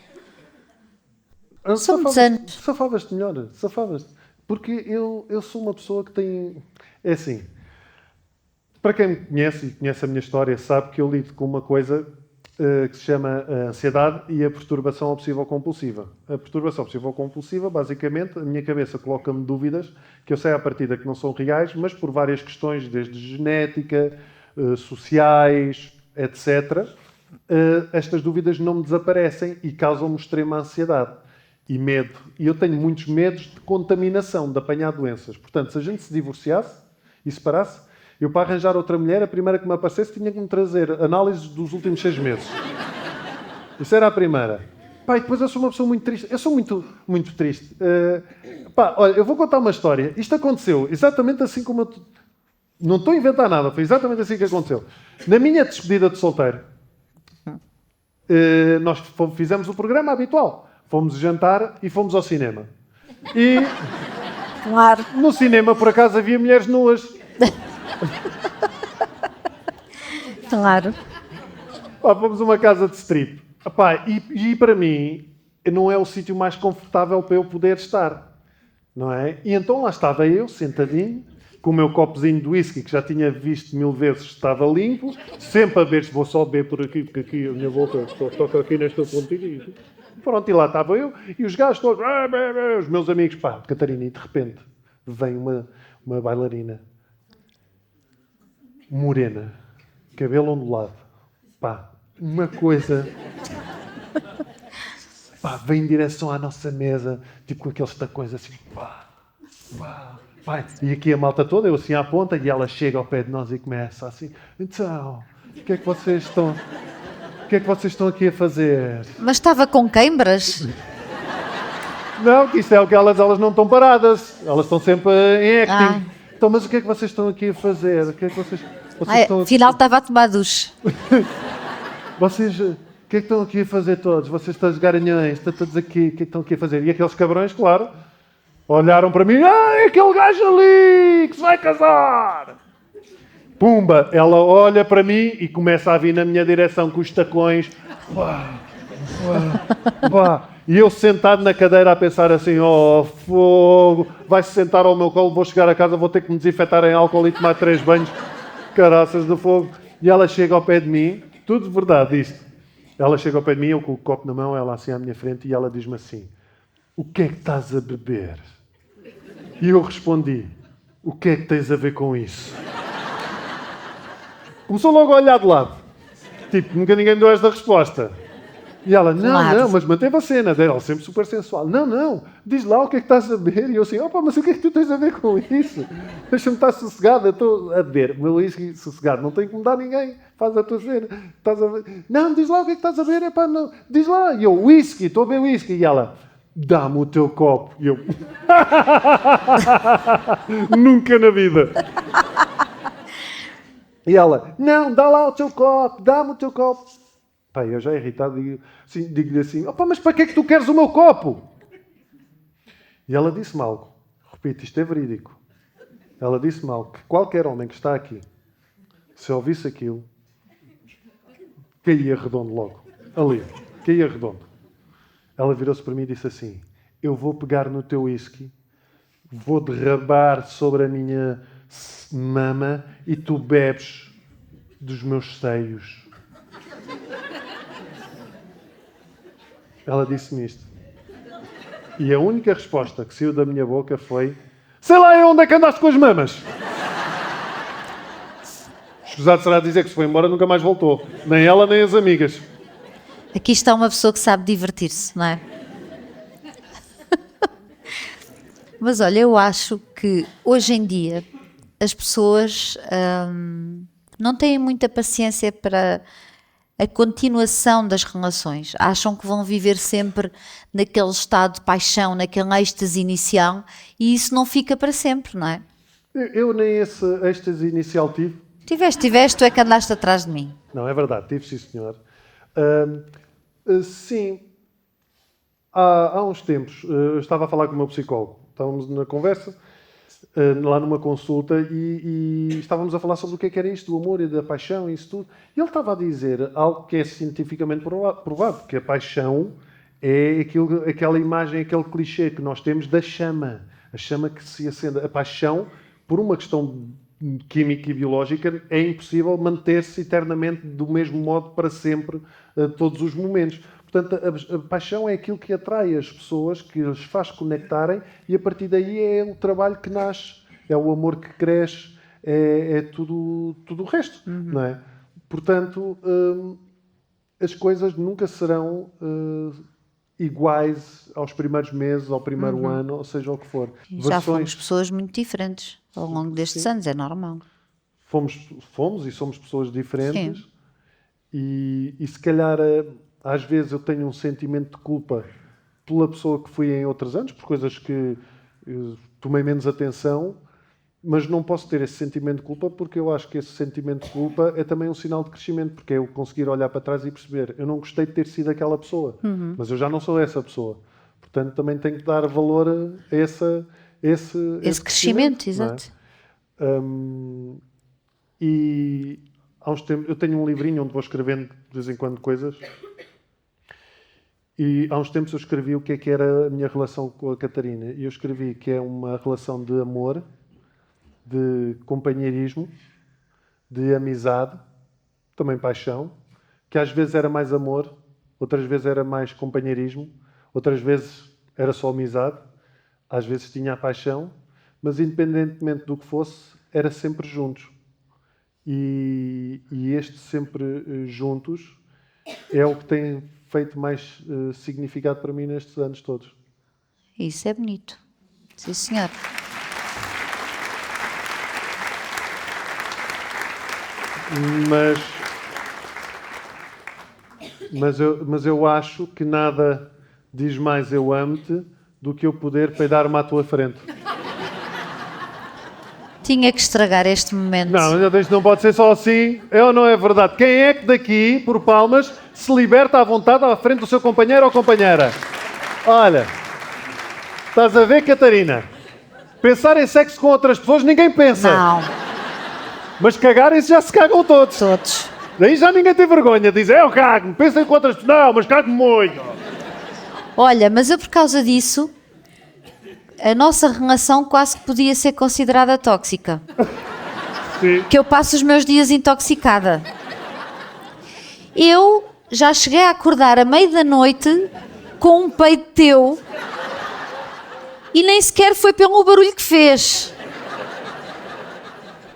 São muitos anos. Safavas-te melhor, safavas-te. Porque eu sou uma pessoa que tem... É assim, para quem me conhece e conhece a minha história, sabe que eu lido com uma coisa que se chama a ansiedade e a perturbação obsessiva-compulsiva. A perturbação obsessiva-compulsiva, basicamente, a minha cabeça coloca-me dúvidas que eu sei à partida que não são reais, mas por várias questões, desde genética, sociais, etc., estas dúvidas não me desaparecem e causam-me extrema ansiedade e medo. E eu tenho muitos medos de contaminação, de apanhar doenças. Portanto, se a gente se divorciasse e separasse, eu, para arranjar outra mulher, a primeira que me aparecesse tinha que me trazer análises dos últimos 6 meses. Isso era a primeira. Pá, e depois eu sou uma pessoa muito triste. Eu sou muito, muito triste. Pá, olha, eu vou contar uma história. Isto aconteceu exatamente assim como eu... Não estou a inventar nada. Foi exatamente assim que aconteceu. Na minha despedida de solteiro, nós fizemos o programa habitual. Fomos jantar e fomos ao cinema. E... Claro. No cinema, por acaso, havia mulheres nuas. Claro. Pá, fomos a uma casa de strip. Pá, e para mim não é o sítio mais confortável para eu poder estar, não é? E então lá estava eu, sentadinho, com o meu copozinho de whisky, que já tinha visto 1000 vezes, estava limpo, sempre a ver se vou só beber por aqui, porque aqui a minha boca toca aqui nesta pontinha. Pronto, e lá estava eu, e os gajos todos, os meus amigos, pá, Catarina, e de repente vem uma bailarina morena, cabelo ondulado, pá, uma coisa, pá, vem em direção à nossa mesa, tipo com aqueles tacões assim, pá, pá, pá, e aqui a malta toda, eu assim à ponta, e ela chega ao pé de nós e começa assim, então, o que é que vocês estão aqui a fazer? Mas estava com queimbras? Não, que isto é o que elas não estão paradas, elas estão sempre em acting. Então, mas o que é que vocês estão aqui a fazer? O que é que vocês estão afinal estava a tomar duche. Vocês, o que é que estão aqui a fazer todos? Vocês estão garanhões, estão todos aqui, o que é que estão aqui a fazer? E aqueles cabrões, claro, olharam para mim, é aquele gajo ali que se vai casar! Pumba, ela olha para mim e começa a vir na minha direção com os tacões. Pá, pá, pá. E eu sentado na cadeira a pensar assim, oh, fogo, vai-se sentar ao meu colo, vou chegar a casa, vou ter que me desinfetar em álcool e tomar 3 banhos, caraças de fogo. E ela chega ao pé de mim, tudo de verdade isto. Ela chega ao pé de mim, eu com o copo na mão, ela assim à minha frente, e ela diz-me assim, o que é que estás a beber? E eu respondi, o que é que tens a ver com isso? Começou logo a olhar de lado. Tipo, nunca ninguém me deu esta resposta. E ela, não, mas manteve a cena dela, sempre super sensual. Não, diz lá o que é que estás a beber. E eu assim, opa, mas o que é que tu tens a ver com isso? Deixa-me estar sossegado, eu estou a beber. O meu whisky sossegado, não tem que mudar ninguém. Faz a tua cena. Estás a ver? Não, diz lá o que é que estás a beber. Epá, não. Diz lá. E eu, whisky, estou a beber whisky. E ela, dá-me o teu copo. E eu, nunca na vida. E ela, não, dá lá o teu copo, dá-me o teu copo. Pá, eu já irritado digo-lhe assim, opa, mas para que é que tu queres o meu copo? E ela disse-me algo, repito, isto é verídico. Ela disse-me algo, que qualquer homem que está aqui, se ouvisse aquilo, caía redondo logo, ali, caía redondo. Ela virou-se para mim e disse assim, eu vou pegar no teu whisky, vou derrabar sobre a minha mama e tu bebes dos meus seios. Ela disse-me isto. E a única resposta que saiu da minha boca foi, sei lá onde é que andaste com as mamas. Escusado será dizer que se foi embora nunca mais voltou. Nem ela, nem as amigas. Aqui está uma pessoa que sabe divertir-se, não é? Mas olha, eu acho que hoje em dia as pessoas não têm muita paciência para a continuação das relações. Acham que vão viver sempre naquele estado de paixão, naquele êxtase inicial, e isso não fica para sempre, não é? Eu nem esse êxtase inicial tive. Tiveste, tu é que andaste atrás de mim. Não, é verdade, tive sim, senhor. Sim, há uns tempos, eu estava a falar com o meu psicólogo. Estávamos na conversa, lá numa consulta, e estávamos a falar sobre o que era isto, do amor e da paixão e isso tudo. E ele estava a dizer algo que é cientificamente provado, que a paixão é aquela imagem, aquele clichê que nós temos da chama. A chama que se acende. A paixão, por uma questão química e biológica, é impossível manter-se eternamente do mesmo modo para sempre, todos os momentos. Portanto, a paixão é aquilo que atrai as pessoas, que as faz conectarem, e a partir daí é o trabalho que nasce, é o amor que cresce, é tudo o resto, não é? Portanto, as coisas nunca serão iguais aos primeiros meses, ao primeiro ano, ou seja o que for. Já fomos pessoas muito diferentes ao longo destes anos, é normal. Fomos e somos pessoas diferentes, e se calhar às vezes eu tenho um sentimento de culpa pela pessoa que fui em outros anos, por coisas que tomei menos atenção, mas não posso ter esse sentimento de culpa, porque eu acho que esse sentimento de culpa é também um sinal de crescimento, porque é eu conseguir olhar para trás e perceber, eu não gostei de ter sido aquela pessoa, mas eu já não sou essa pessoa. Portanto, também tenho que dar valor a esse crescimento, exato. E há uns tempos, eu tenho um livrinho onde vou escrevendo de vez em quando coisas, e há uns tempos eu escrevi o que é que era a minha relação com a Catarina, e eu escrevi que é uma relação de amor, de companheirismo, de amizade, também paixão, que às vezes era mais amor, outras vezes era mais companheirismo, outras vezes era só amizade, às vezes tinha a paixão, mas independentemente do que fosse, era sempre juntos. E este sempre juntos é o que tem feito mais significado para mim nestes anos todos. Isso é bonito. Sim, senhor. Mas eu acho que nada diz mais eu amo-te do que eu poder peidar-me à tua frente. Tinha que estragar este momento. Não, isto não pode ser só assim. É ou não é verdade? Quem é que daqui, por palmas, se liberta à vontade à frente do seu companheiro ou companheira? Olha, estás a ver, Catarina? Pensar em sexo com outras pessoas ninguém pensa. Não. Mas cagarem-se já se cagam todos. Todos. Daí já ninguém tem vergonha. Diz, eu cago-me, pensem com outras pessoas. Não, mas cago-me muito. Olha, mas eu por causa disso, a nossa relação quase que podia ser considerada tóxica. Sim. Que eu passo os meus dias intoxicada. Eu já cheguei a acordar à meia da noite com um peido teu e nem sequer foi pelo barulho que fez.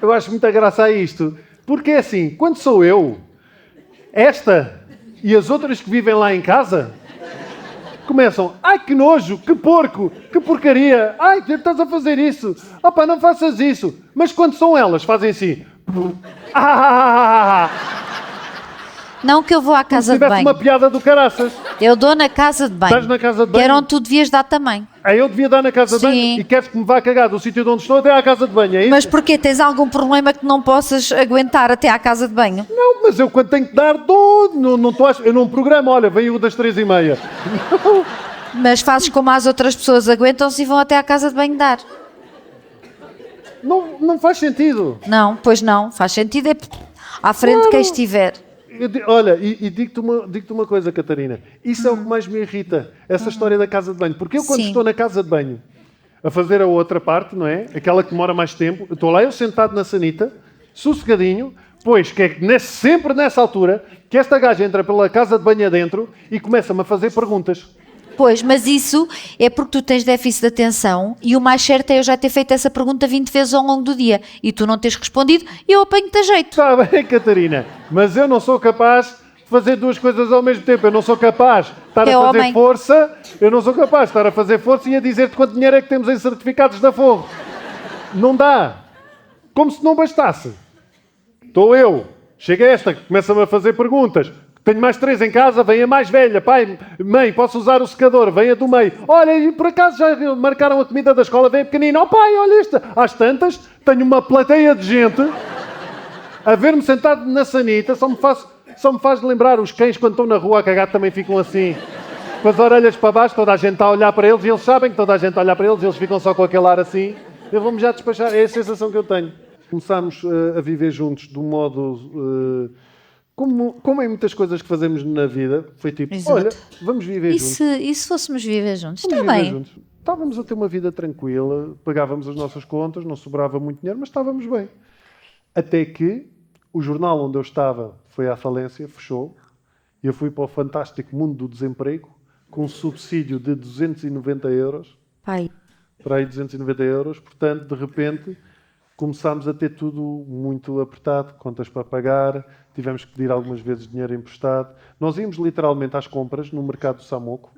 Eu acho muita graça a isto. Porque é assim, quando sou eu, esta e as outras que vivem lá em casa, começam, ai que nojo, que porco, que porcaria, ai, estás a fazer isso, opa, não faças isso. Mas quando são elas, fazem assim, Não que eu vou à casa se de tivesse banho. uma piada do caraças. Eu dou na casa de banho. Estás na casa de Que era banho? onde tu devias dar também. Aí eu devia dar na casa de Sim. banho e queres que me vá cagar do sítio de onde estou até à casa de banho, é isso? Mas porquê? Tens algum problema que não possas aguentar até à casa de banho? Não, mas eu quando tenho que dar, dou, não estou eu não programo, olha, vem o das 3h30. Mas fazes como as outras pessoas aguentam-se e vão até à casa de banho dar. Não faz sentido. Não, pois não. Faz sentido é à frente de quem estiver. Olha, e digo-te uma coisa, Catarina. Isso é o que mais me irrita, essa história da casa de banho. Porque eu, quando Sim. estou na casa de banho a fazer a outra parte, não é? Aquela que demora mais tempo, estou lá eu sentado na sanita, sossegadinho, pois que é sempre nessa altura que esta gaja entra pela casa de banho adentro e começa-me a fazer perguntas. Pois, mas isso é porque tu tens déficit de atenção e o mais certo é eu já ter feito essa pergunta 20 vezes ao longo do dia e tu não teres respondido e eu apanho-te a jeito. Está bem, Catarina, mas eu não sou capaz de fazer duas coisas ao mesmo tempo. Eu não sou capaz de estar É a fazer homem. força. Eu não sou capaz de estar a fazer força e a dizer-te quanto dinheiro é que temos em certificados da Forro. Não dá. Como se não bastasse. Estou eu. Chega esta, começa-me a fazer perguntas. Tenho mais 3 em casa, vem a mais velha. Pai, mãe, posso usar o secador? Vem a do meio. Olha, e por acaso já marcaram a comida da escola? Vem a pequenina. Oh pai, olha esta. Às tantas, tenho uma plateia de gente a ver-me sentado na sanita. Só me faz lembrar os cães quando estão na rua a cagar também ficam assim. Com as orelhas para baixo, toda a gente está a olhar para eles e eles sabem que toda a gente está a olhar para eles e eles ficam só com aquele ar assim. Eu vou-me já despachar. É a sensação que eu tenho. Começámos a viver juntos de um modo... Como em muitas coisas que fazemos na vida, foi tipo, Exato. olha, vamos viver juntos. E se fôssemos viver juntos? Vamos Também. viver juntos. Estávamos a ter uma vida tranquila, pagávamos as nossas contas, não sobrava muito dinheiro, mas estávamos bem. Até que o jornal onde eu estava foi à falência, fechou, e eu fui para o fantástico mundo do desemprego, com um subsídio de 290 euros, Pai, para aí 290 euros, portanto, de repente, começámos a ter tudo muito apertado, contas para pagar, tivemos que pedir algumas vezes dinheiro emprestado. Nós íamos literalmente às compras no mercado do Samoco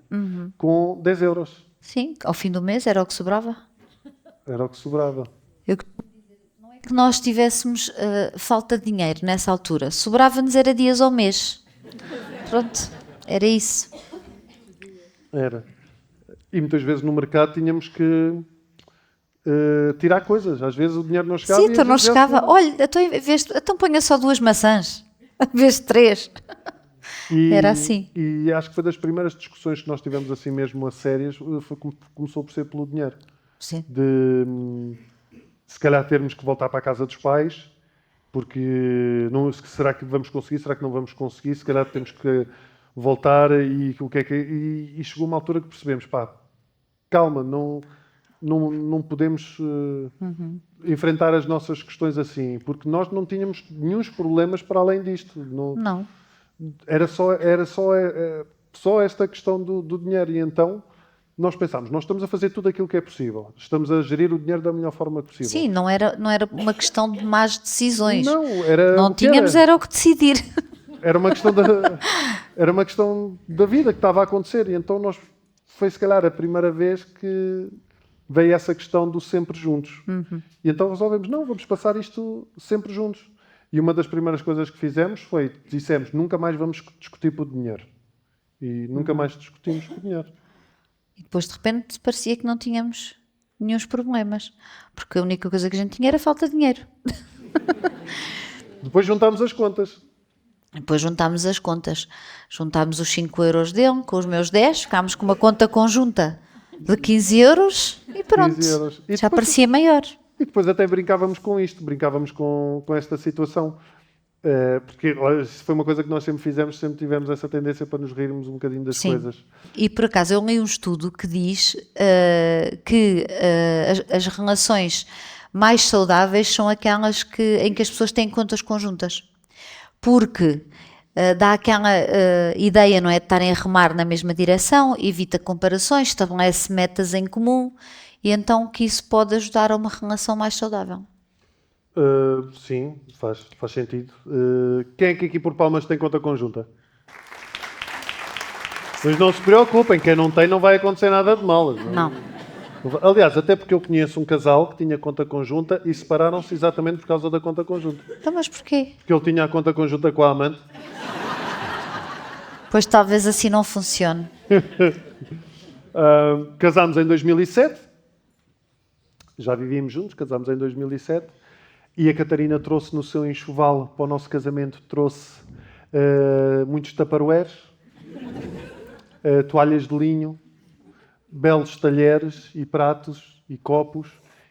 com 10 euros. sim, ao fim do mês era o que sobrava. Era o que sobrava. Não é que nós tivéssemos falta de dinheiro nessa altura. Sobrava-nos era dias ao mês. Pronto, era isso. Era. E muitas vezes no mercado tínhamos que tirar coisas. Às vezes o dinheiro não chegava. Sim, e então às não vezes chegava. Olha, então ponha só 2 maçãs, em vez de 3. Era assim. E acho que foi das primeiras discussões que nós tivemos assim mesmo a sérias, começou por ser pelo dinheiro. Sim. De se calhar termos que voltar para a casa dos pais, porque será que vamos conseguir, será que não vamos conseguir, se calhar temos que voltar e o que é que e chegou uma altura que percebemos, pá, calma, não podemos enfrentar as nossas questões assim, porque nós não tínhamos nenhum problemas para além disto. Não. Era só esta questão do dinheiro. E então nós pensámos, nós estamos a fazer tudo aquilo que é possível. Estamos a gerir o dinheiro da melhor forma possível. Sim, não era uma questão de más decisões. Não, era Não o que tínhamos era o que decidir. Era uma questão da vida que estava a acontecer. E então foi se calhar a primeira vez que veio essa questão do sempre juntos. E então resolvemos, não, vamos passar isto sempre juntos. E uma das primeiras coisas que fizemos foi, dissemos, nunca mais vamos discutir por dinheiro. E nunca mais discutimos por dinheiro. E depois de repente parecia que não tínhamos nenhum problemas. Porque a única coisa que a gente tinha era falta de dinheiro. Depois juntámos as contas. Depois juntámos as contas. Juntámos os 5 euros dele com os meus 10. Ficámos com uma conta conjunta de 15 euros e pronto. 15 euros. E Já depois- parecia maior. E depois até brincávamos com isto, brincávamos com esta situação. Porque olha, isso foi uma coisa que nós sempre fizemos, sempre tivemos essa tendência para nos rirmos um bocadinho das Sim. coisas. E por acaso eu li um estudo que diz que as relações mais saudáveis são aquelas em que as pessoas têm contas conjuntas. Porque dá aquela ideia, não é, de estarem a remar na mesma direção, evita comparações, estabelece metas em comum e então que isso pode ajudar a uma relação mais saudável. Sim, faz sentido. Quem é que aqui por palmas tem conta conjunta? Mas não se preocupem, quem não tem não vai acontecer nada de mal. Não. Aliás, até porque eu conheço um casal que tinha conta conjunta e separaram-se exatamente por causa da conta conjunta. Então, mas porquê? Porque ele tinha a conta conjunta com a amante. Pois talvez assim não funcione. Casámos em 2007. Já vivíamos juntos, casámos em 2007. E a Catarina trouxe no seu enxoval para o nosso casamento, trouxe muitos tupperwares, toalhas de linho, belos talheres e pratos e copos.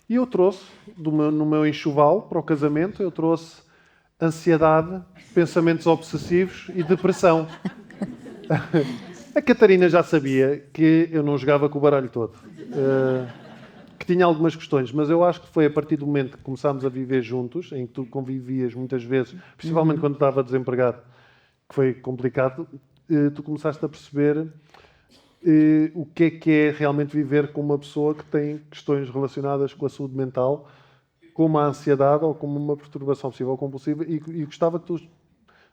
E eu trouxe, no meu enxoval para o casamento, eu trouxe ansiedade, pensamentos obsessivos e depressão. A Catarina já sabia que eu não jogava com o baralho todo. Que tinha algumas questões, mas eu acho que foi a partir do momento que começámos a viver juntos, em que tu convivias muitas vezes, principalmente quando estava desempregado, que foi complicado, tu começaste a perceber o que é realmente viver com uma pessoa que tem questões relacionadas com a saúde mental, como a ansiedade ou como uma perturbação obsessiva ou compulsiva, e gostava que tu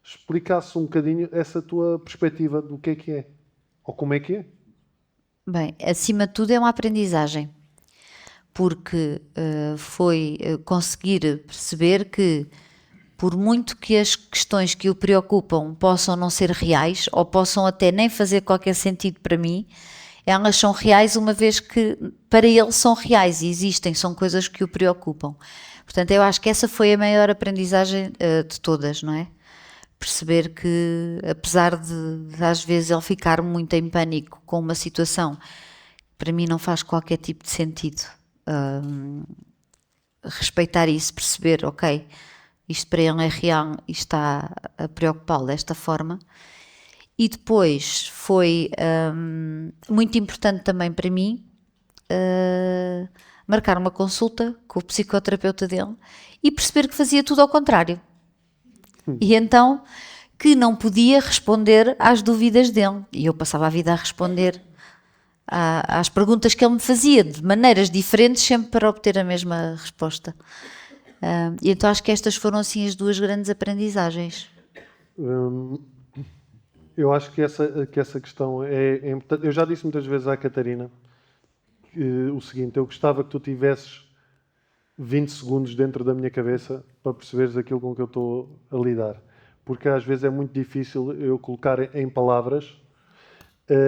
explicasse um bocadinho essa tua perspectiva do que é, ou como é que é. Bem, acima de tudo é uma aprendizagem, porque foi conseguir perceber que, por muito que as questões que o preocupam possam não ser reais, ou possam até nem fazer qualquer sentido para mim, elas são reais uma vez que para ele são reais e existem, são coisas que o preocupam. Portanto, eu acho que essa foi a maior aprendizagem de todas, não é? Perceber que, apesar de às vezes ele ficar muito em pânico com uma situação que para mim não faz qualquer tipo de sentido, respeitar isso, perceber, ok, isto para ele é real e está a preocupá-lo desta forma. E depois foi muito importante também para mim marcar uma consulta com o psicoterapeuta dele e perceber que fazia tudo ao contrário. E então que não podia responder às dúvidas dele. E eu passava a vida a responder às perguntas que ele me fazia, de maneiras diferentes, sempre para obter a mesma resposta. E então acho que estas foram assim as duas grandes aprendizagens. Eu acho que essa questão é importante. Eu já disse muitas vezes à Catarina o seguinte: eu gostava que tu tivesses 20 segundos dentro da minha cabeça para perceberes aquilo com que eu estou a lidar. Porque às vezes é muito difícil eu colocar em palavras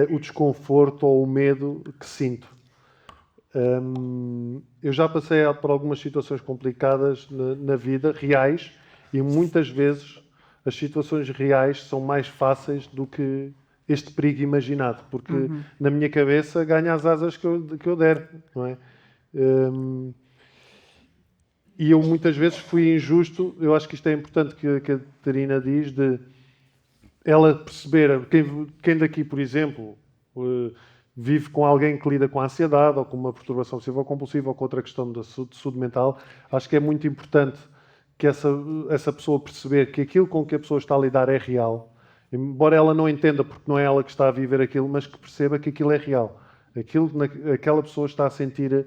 o desconforto ou o medo que sinto. Eu já passei por algumas situações complicadas na vida, reais, e muitas vezes as situações reais são mais fáceis do que este perigo imaginado, porque na minha cabeça ganha as asas que eu der, não é? E eu muitas vezes fui injusto. Eu acho que isto é importante que a Catarina diz, de ela perceber, quem daqui, por exemplo, vive com alguém que lida com a ansiedade, ou com uma perturbação obsessiva ou compulsiva, ou com outra questão de saúde mental, acho que é muito importante que essa pessoa perceber que aquilo com que a pessoa está a lidar é real, embora ela não entenda porque não é ela que está a viver aquilo, mas que perceba que aquilo é real. Aquela pessoa está a sentir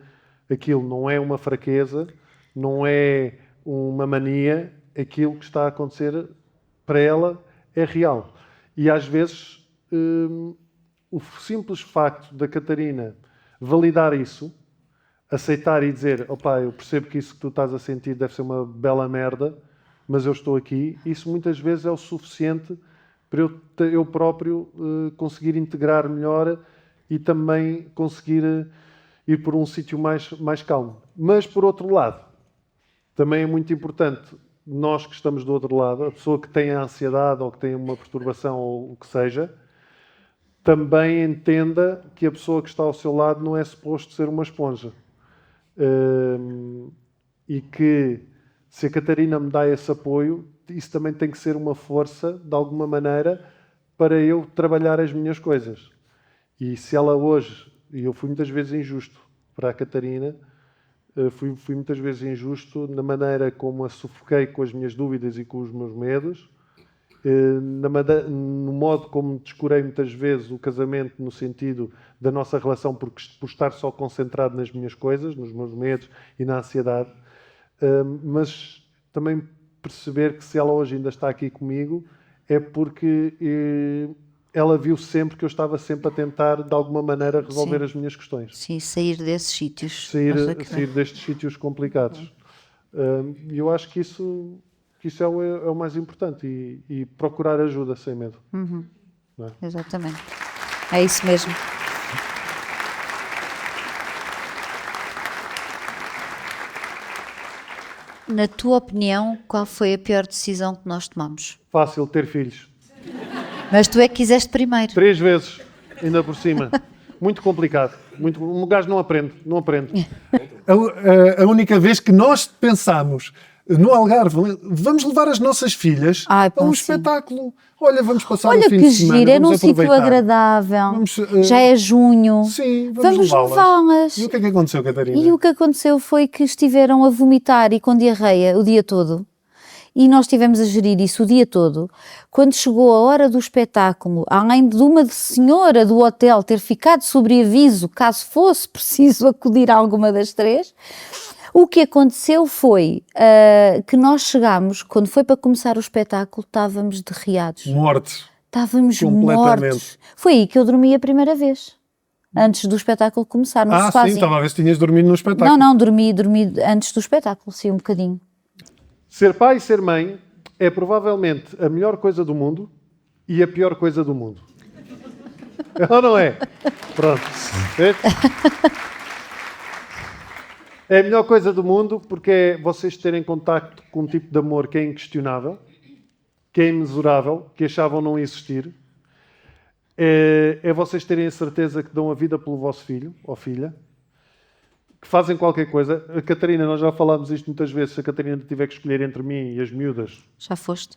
aquilo, não é uma fraqueza, não é uma mania, aquilo que está a acontecer para ela é real. E às vezes o simples facto da Catarina validar isso, aceitar e dizer: opá, eu percebo que isso que tu estás a sentir deve ser uma bela merda, mas eu estou aqui, isso muitas vezes é o suficiente para eu próprio conseguir integrar melhor e também conseguir ir por um sítio mais calmo. Mas, por outro lado, também é muito importante, nós que estamos do outro lado, a pessoa que tem a ansiedade ou que tem uma perturbação ou o que seja, também entenda que a pessoa que está ao seu lado não é suposto ser uma esponja. E que, se a Catarina me dá esse apoio, isso também tem que ser uma força, de alguma maneira, para eu trabalhar as minhas coisas. E se ela hoje, e eu fui muitas vezes injusto para a Catarina, fui muitas vezes injusto na maneira como a sufoquei com as minhas dúvidas e com os meus medos, no modo como descurei muitas vezes o casamento, no sentido da nossa relação por estar só concentrado nas minhas coisas, nos meus medos e na ansiedade, mas também perceber que se ela hoje ainda está aqui comigo é porque ela viu sempre que eu estava sempre a tentar, de alguma maneira, resolver as minhas questões. Sim, sair desses sítios. Sair destes sítios complicados. E eu acho que isso é o mais importante. E procurar ajuda sem medo. Não é? Exatamente. É isso mesmo. Na tua opinião, qual foi a pior decisão que nós tomamos? Fácil ter filhos. Mas tu é que quiseste primeiro. 3 vezes, ainda por cima. Muito complicado. Um gajo não aprende. A única vez que nós pensámos no Algarve, vamos levar as nossas filhas a um espetáculo. Olha, vamos passar um fim de semana. Olha que giro, é num sítio agradável, já é junho. Sim, vamos levá-las. E o que é que aconteceu, Catarina? E o que aconteceu foi que estiveram a vomitar e com diarreia o dia todo. E nós estivemos a gerir isso o dia todo. Quando chegou a hora do espetáculo, além de uma senhora do hotel ter ficado sobre aviso, caso fosse preciso acudir a alguma das 3, O que aconteceu foi que nós chegámos, quando foi para começar o espetáculo, estávamos derreados. Mortos. Estávamos mortos. Foi aí que eu dormi a primeira vez. Antes do espetáculo começar, no sofazinho. Sim, estava a ver se tinhas dormido no espetáculo. Não, dormi antes do espetáculo, sim, um bocadinho. Ser pai e ser mãe é provavelmente a melhor coisa do mundo e a pior coisa do mundo. É ou não é? Pronto. É a melhor coisa do mundo porque é vocês terem contacto com um tipo de amor que é inquestionável, que é imensurável, que achavam não existir. É vocês terem a certeza que dão a vida pelo vosso filho ou filha, que fazem qualquer coisa. A Catarina, nós já falámos isto muitas vezes, se a Catarina tiver que escolher entre mim e as miúdas... Já foste.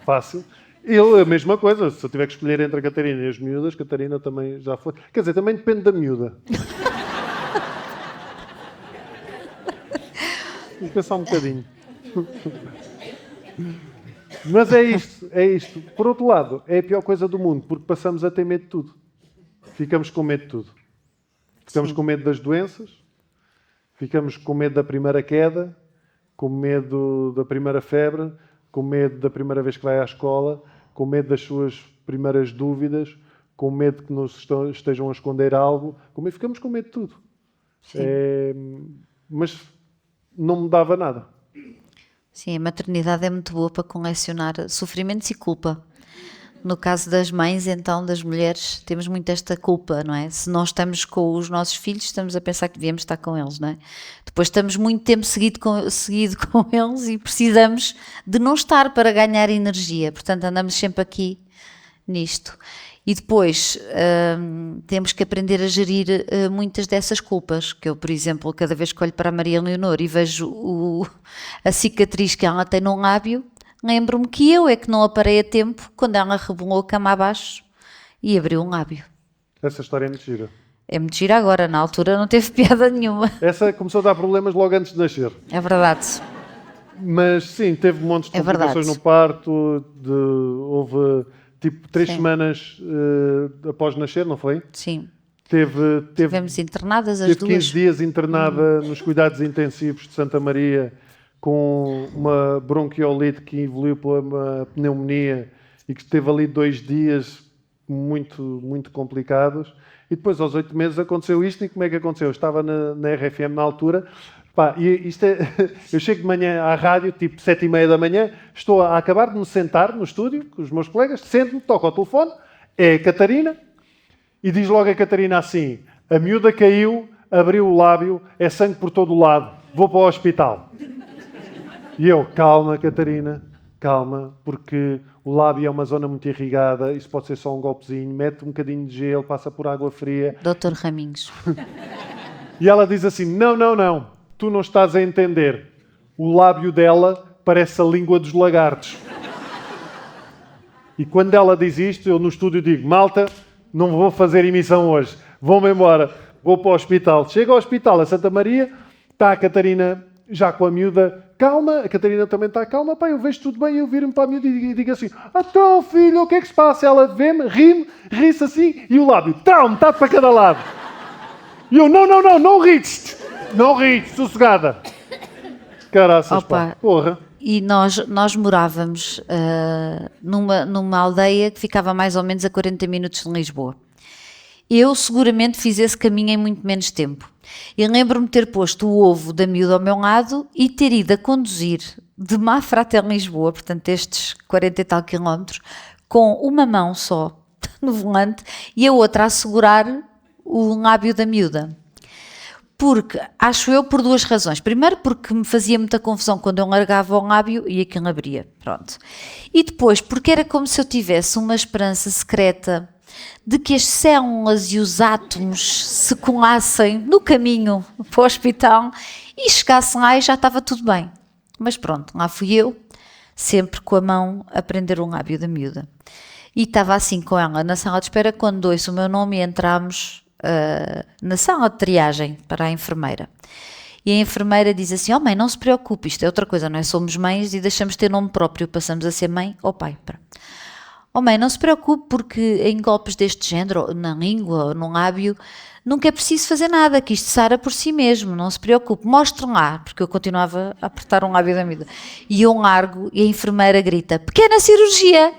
Fácil. Eu, a mesma coisa, se eu tiver que escolher entre a Catarina e as miúdas, a Catarina também já foi. Quer dizer, também depende da miúda. Vamos pensar um bocadinho. Mas é isto. Por outro lado, é a pior coisa do mundo, porque passamos a ter medo de tudo. Ficamos com medo de tudo. Ficamos com medo das doenças, ficamos com medo da primeira queda, com medo da primeira febre, com medo da primeira vez que vai à escola, com medo das suas primeiras dúvidas, com medo que nos estejam a esconder algo. Ficamos com medo de tudo. Mas não me dava nada. Sim, a maternidade é muito boa para colecionar sofrimentos e culpa. No caso das mães, então, das mulheres, temos muito esta culpa, não é? Se nós estamos com os nossos filhos, estamos a pensar que devíamos estar com eles, não é? Depois estamos muito tempo seguido com eles e precisamos de não estar para ganhar energia. Portanto, andamos sempre aqui nisto. E depois temos que aprender a gerir muitas dessas culpas, que eu, por exemplo, cada vez que olho para a Maria Leonor e vejo a cicatriz que ela tem no lábio, lembro-me que eu é que não a parei a tempo quando ela rebolou a cama abaixo e abriu um lábio. Essa história é muito gira. É muito gira agora, na altura não teve piada nenhuma. Essa começou a dar problemas logo antes de nascer. É verdade. Mas sim, teve montes de complicações no parto, houve tipo 3 semanas após nascer, não foi? Sim. Tivemos internadas as duas. Teve 15 dias internada nos cuidados intensivos de Santa Maria, com uma bronquiolite que evoluiu para uma pneumonia e que esteve ali 2 dias muito, muito complicados. E depois, aos 8 meses, aconteceu isto. E como é que aconteceu? Eu estava na RFM na altura. Eu chego de manhã à rádio, tipo 7h30 da manhã, estou a acabar de me sentar no estúdio com os meus colegas, sento-me, toco ao telefone, é a Catarina, e diz logo a Catarina assim: a miúda caiu, abriu o lábio, é sangue por todo o lado, vou para o hospital. E eu, calma, Catarina, calma, porque o lábio é uma zona muito irrigada, isso pode ser só um golpezinho, mete um bocadinho de gelo, passa por água fria. Dr. Raminhos. E ela diz assim: não, tu não estás a entender. O lábio dela parece a língua dos lagartos. E quando ela diz isto, eu no estúdio digo: malta, não vou fazer emissão hoje, vou-me embora, vou para o hospital. Chego ao hospital a Santa Maria, está a Catarina já com a miúda, calma, a Catarina também está calma, pá, eu vejo tudo bem, eu viro-me para a miúda e digo assim: então filho, o que é que se passa? Ela vê-me, ri-se assim, e o lábio, metade para cada lado. E eu, não ris, sossegada. Caraças, pá, porra. E nós morávamos numa aldeia que ficava mais ou menos a 40 minutos de Lisboa. Eu seguramente fiz esse caminho em muito menos tempo. E lembro-me de ter posto o ovo da miúda ao meu lado e ter ido a conduzir de Mafra até Lisboa, portanto estes 40 e tal quilómetros, com uma mão só no volante e a outra a segurar o lábio da miúda. Porque, acho eu, por 2 razões. Primeiro, porque me fazia muita confusão quando eu largava o lábio e aquilo abria. Pronto. E depois, porque era como se eu tivesse uma esperança secreta de que as células e os átomos se colassem no caminho para o hospital e chegassem lá e já estava tudo bem. Mas pronto, lá fui eu, sempre com a mão a prender o lábio da miúda. E estava assim com ela na sala de espera quando ouço o meu nome e entramos na sala de triagem para a enfermeira. E a enfermeira diz assim: oh mãe, não se preocupe, isto é outra coisa, não é? Somos mães e deixamos de ter nome próprio, passamos a ser mãe ou pai. Oh mãe, não se preocupe, porque em golpes deste género, na língua ou num lábio, nunca é preciso fazer nada, que isto sara por si mesmo, não se preocupe, mostre lá, porque eu continuava a apertar um lábio da miúda. E eu largo e a enfermeira grita, pequena cirurgia!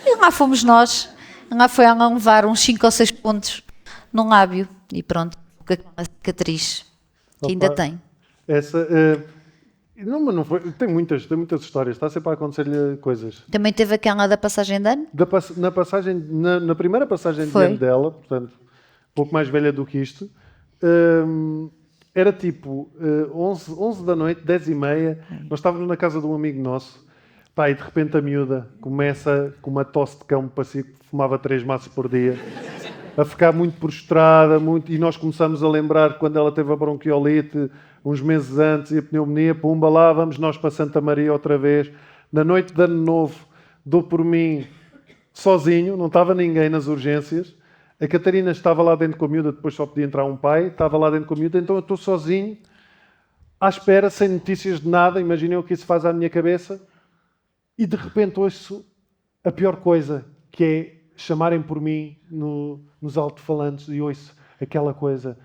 E lá fomos nós, lá foi ela levar uns 5 ou 6 pontos num lábio, e pronto, com aquela cicatriz, que ainda tem. Essa... Não, mas não foi. Tem muitas histórias. Está sempre a acontecer-lhe coisas. Também teve aquela da passagem de ano? Na primeira passagem de ano dela, portanto, um pouco mais velha do que isto, era tipo 11 da noite, 10h30. Nós estávamos na casa de um amigo nosso. Pá, e de repente a miúda começa com uma tosse de cão, parecia que fumava 3 maços por dia, a ficar muito prostrada, e nós começamos a lembrar quando ela teve a bronquiolite, uns meses antes, e a pneumonia, pumba, lá vamos nós para Santa Maria outra vez. Na noite de Ano Novo, dou por mim sozinho, não estava ninguém nas urgências. A Catarina estava lá dentro com a miúda, depois só podia entrar um pai, estava lá dentro com a miúda, então eu estou sozinho, à espera, sem notícias de nada. Imaginem o que isso faz à minha cabeça. E de repente ouço a pior coisa, que é chamarem por mim nos alto-falantes, e ouço aquela coisa,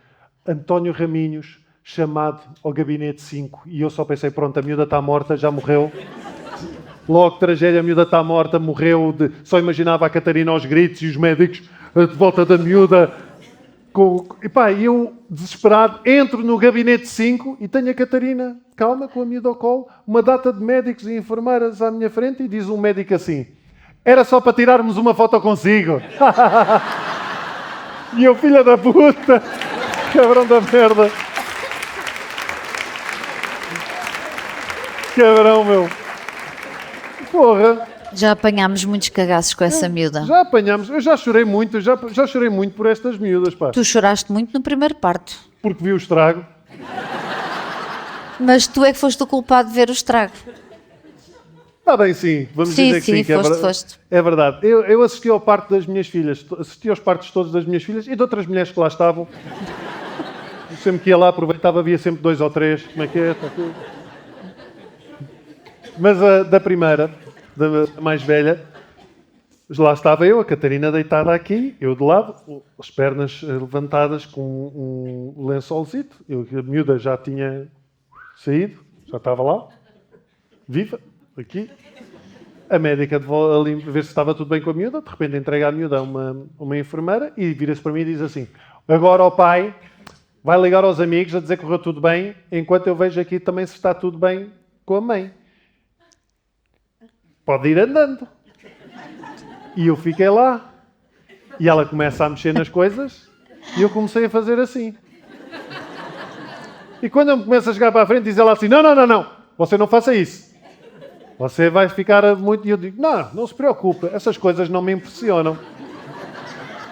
António Raminhos, chamado ao gabinete 5, e eu só pensei, pronto, a miúda está morta, já morreu. Logo, tragédia, a miúda está morta, morreu. Só imaginava a Catarina aos gritos e os médicos de volta da miúda. E pá, eu, desesperado, entro no gabinete 5 e tenho a Catarina, calma, com a miúda ao colo, uma data de médicos e enfermeiras à minha frente, e diz um médico assim, era só para tirarmos uma foto consigo. E eu, filha da puta, cabrão da merda. Cabrão, meu. Porra. Já apanhámos muitos cagaços com essa miúda. Já apanhámos. Eu já chorei muito. Já chorei muito por estas miúdas, pá. Tu choraste muito no primeiro parto. Porque vi o estrago. Mas tu é que foste o culpado de ver o estrago. Está bem, sim. Vamos dizer que sim. Que foste. É verdade. Eu assisti ao parto das minhas filhas. Assisti aos partos todos das minhas filhas e de outras mulheres que lá estavam. Sempre que ia lá, aproveitava, via sempre 2 ou 3. Como é que é? Está tudo. Mas da primeira, da mais velha, lá estava eu, a Catarina deitada aqui, eu de lado, as pernas levantadas com um lençolzito. A miúda já tinha saído, já estava lá, viva, aqui. A médica ali ver se estava tudo bem com a miúda, de repente entrega a miúda a uma enfermeira e vira-se para mim e diz assim, agora o pai vai ligar aos amigos a dizer que correu tudo bem, enquanto eu vejo aqui também se está tudo bem com a mãe. Pode ir andando. E eu fiquei lá. E ela começa a mexer nas coisas e eu comecei a fazer assim. E quando eu me começo a chegar para a frente, diz ela assim, não, você não faça isso. Você vai ficar muito... E eu digo, não se preocupe, essas coisas não me impressionam.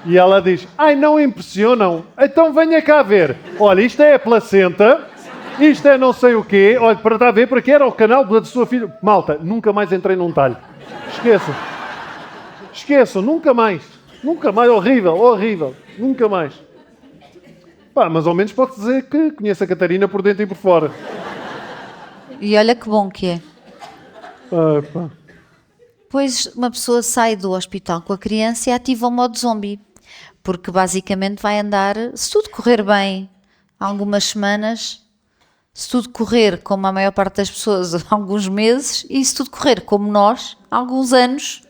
E ela diz, ai, não impressionam? Então venha cá ver. Olha, isto é a placenta... Isto é não sei o quê. Olha, para estar a ver, para que era o canal da sua filha. Malta, nunca mais entrei num talho. Esqueçam, nunca mais. Nunca mais, horrível. Nunca mais. Pá, mas ao menos pode dizer que conheço a Catarina por dentro e por fora. E olha que bom que é. Pá. Pois uma pessoa sai do hospital com a criança e ativa o modo zombie. Porque basicamente vai andar, se tudo correr bem, algumas semanas... Se tudo correr como a maior parte das pessoas há alguns meses, e se tudo correr como nós, há alguns anos,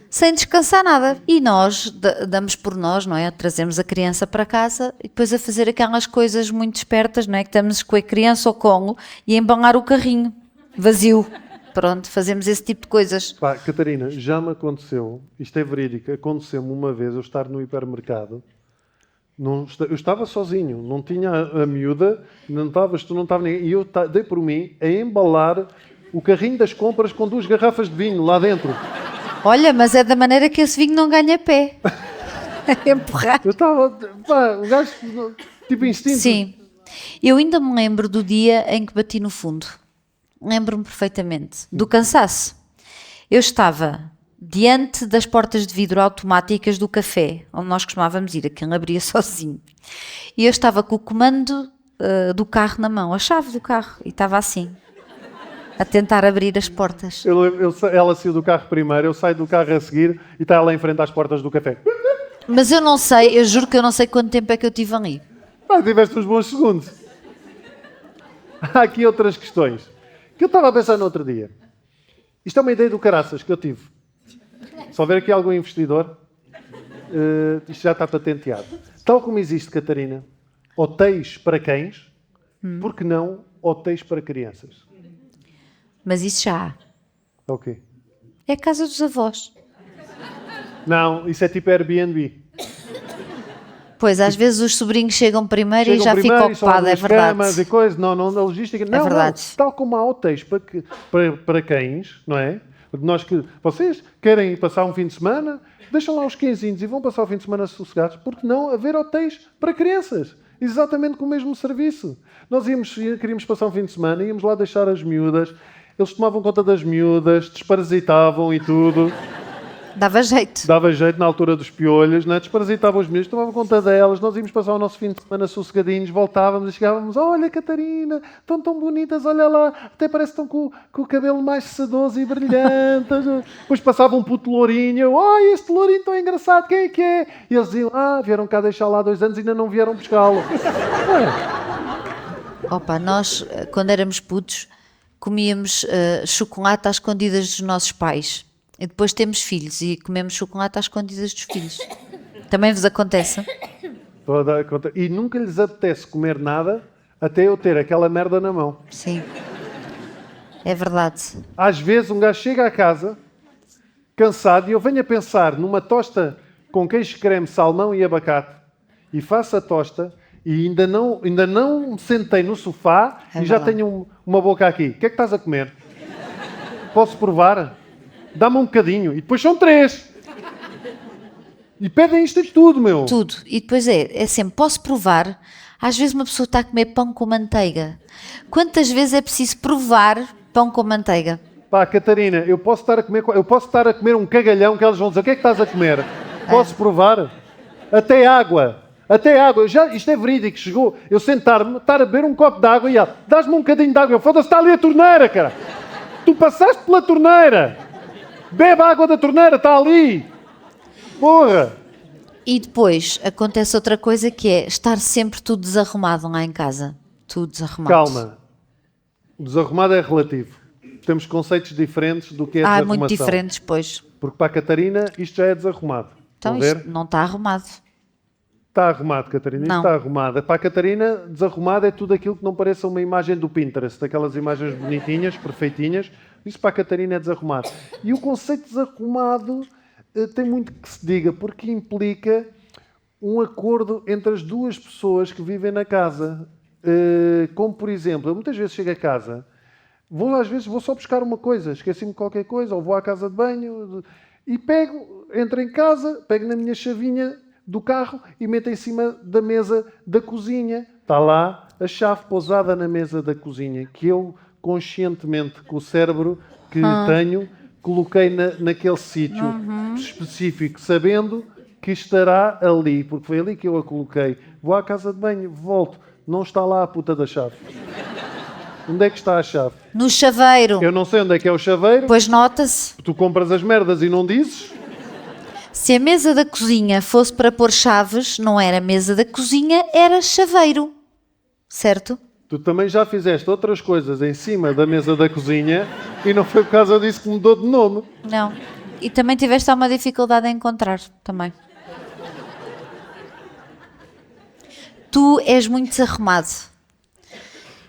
sem descansar nada. E nós damos por nós, não é? Trazemos a criança para casa e depois a fazer aquelas coisas muito espertas, não é? Que estamos com a criança ao colo e a embalar o carrinho vazio. Pronto, fazemos esse tipo de coisas. Pá, Catarina, já me aconteceu, isto é verídico, aconteceu-me uma vez eu estar no hipermercado. Eu estava sozinho, não tinha a miúda, tu não estava ninguém, e eu dei por mim a embalar o carrinho das compras com 2 garrafas de vinho lá dentro. Olha, mas é da maneira que esse vinho não ganha pé. Empurrar. Eu estava, pá, o gajo, tipo instinto. Sim, eu ainda me lembro do dia em que bati no fundo. Lembro-me perfeitamente do cansaço. Eu estava... diante das portas de vidro automáticas do café, onde nós costumávamos ir, aquilo abria sozinho. E eu estava com o comando do carro na mão, a chave do carro, e estava assim. A tentar abrir as portas. Ela saiu do carro primeiro, eu saio do carro a seguir e está ela em frente às portas do café. Mas eu não sei, eu juro que eu não sei quanto tempo é que eu tive ali. Tiveste uns bons segundos. Há aqui outras questões que eu estava a pensar no outro dia. Isto é uma ideia do caraças que eu tive. Se houver aqui algum investidor, isto já está patenteado. Tal como existe, Catarina, hotéis para cães, por que não hotéis para crianças? Mas isso já há. Ok. É a casa dos avós. Não, isso é tipo Airbnb. Pois, às vezes os sobrinhos chegam primeiro e já fica ocupado, é verdade. Camas e coisas, não, a logística. Não, verdade. Não, tal como há hotéis para cães, não é? Vocês querem passar um fim de semana, deixam lá os cãezinhos e vão passar o fim de semana sossegados. Por que não haver hotéis para crianças? Exatamente com o mesmo serviço. Nós queríamos passar um fim de semana, íamos lá deixar as miúdas, eles tomavam conta das miúdas, desparasitavam e tudo. Dava jeito. Dava jeito na altura dos piolhos, né? Desparasitavam os miúdos, tomavam conta delas, nós íamos passar o nosso fim de semana sossegadinhos, voltávamos e chegávamos, olha Catarina, estão tão bonitas, olha lá, até parece que estão com o cabelo mais sedoso e brilhante. Depois passava um puto lourinho, este lourinho tão engraçado, quem é que é? E eles diziam, vieram cá deixar lá 2 anos e ainda não vieram buscá-lo. Opa, nós, quando éramos putos, comíamos chocolate às escondidas dos nossos pais. E depois temos filhos e comemos chocolate às escondidas dos filhos. Também vos acontece? E nunca lhes apetece comer nada até eu ter aquela merda na mão. Sim. É verdade. Às vezes um gajo chega à casa, cansado, e eu venho a pensar numa tosta com queijo creme, salmão e abacate, e faço a tosta, e ainda não me sentei no sofá e já tenho uma boca aqui. O que é que estás a comer? Posso provar? Dá-me um bocadinho. E depois são 3. E pedem isto de tudo, meu. Tudo. E depois é sempre, posso provar? Às vezes uma pessoa está a comer pão com manteiga. Quantas vezes é preciso provar pão com manteiga? Pá, Catarina, eu posso estar a comer um cagalhão que eles vão dizer, o que é que estás a comer? Posso provar? Até água. Isto é verídico. Chegou eu sentar-me, estar a beber um copo de água e ela, dás-me um bocadinho de água. Foda-se, está ali a torneira, cara. Tu passaste pela torneira. Bebe a água da torneira, está ali. Porra. E depois acontece outra coisa que é estar sempre tudo desarrumado lá em casa. Tudo desarrumado. Calma. O desarrumado é relativo. Temos conceitos diferentes do que é desarrumação. Muito diferentes, pois. Porque para a Catarina isto já é desarrumado. Então isto não está arrumado. Está arrumado, Catarina. Isto está arrumado. Para a Catarina, desarrumado é tudo aquilo que não pareça uma imagem do Pinterest. Daquelas imagens bonitinhas, perfeitinhas. Isso para a Catarina é desarrumado. E o conceito de desarrumado tem muito que se diga, porque implica um acordo entre as duas pessoas que vivem na casa. Como, por exemplo, eu muitas vezes chego a casa, às vezes vou só buscar uma coisa, esqueci-me de qualquer coisa, ou vou à casa de banho, e entro em casa, pego na minha chavinha do carro e meto em cima da mesa da cozinha. Está lá a chave pousada na mesa da cozinha, que eu conscientemente, com o cérebro que tenho, coloquei naquele sítio específico, sabendo que estará ali, porque foi ali que eu a coloquei. Vou à casa de banho, volto, não está lá a puta da chave. Onde é que está a chave? No chaveiro. Eu não sei onde é que é o chaveiro. Pois nota-se. Tu compras as merdas e não dizes. Se a mesa da cozinha fosse para pôr chaves, não era mesa da cozinha, era chaveiro. Certo? Tu também já fizeste outras coisas em cima da mesa da cozinha e não foi por causa disso que mudou de nome. Não. E também tiveste alguma dificuldade em encontrar, também. Tu és muito desarrumado.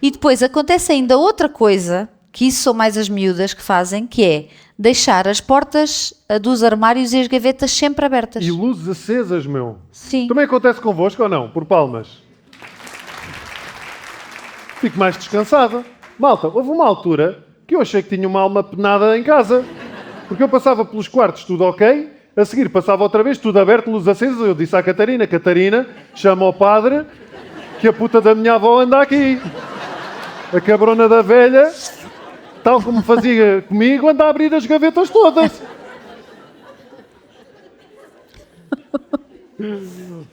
E depois acontece ainda outra coisa, que isso são mais as miúdas que fazem, que é deixar as portas dos armários e as gavetas sempre abertas. E luzes acesas, meu. Sim. Também acontece convosco ou não? Por palmas. Fico mais descansada. Malta, houve uma altura que eu achei que tinha uma alma penada em casa. Porque eu passava pelos quartos tudo ok, a seguir passava outra vez tudo aberto, luz acesa. Eu disse à Catarina, Catarina, chama o padre, que a puta da minha avó anda aqui. A cabrona da velha, tal como fazia comigo, anda a abrir as gavetas todas.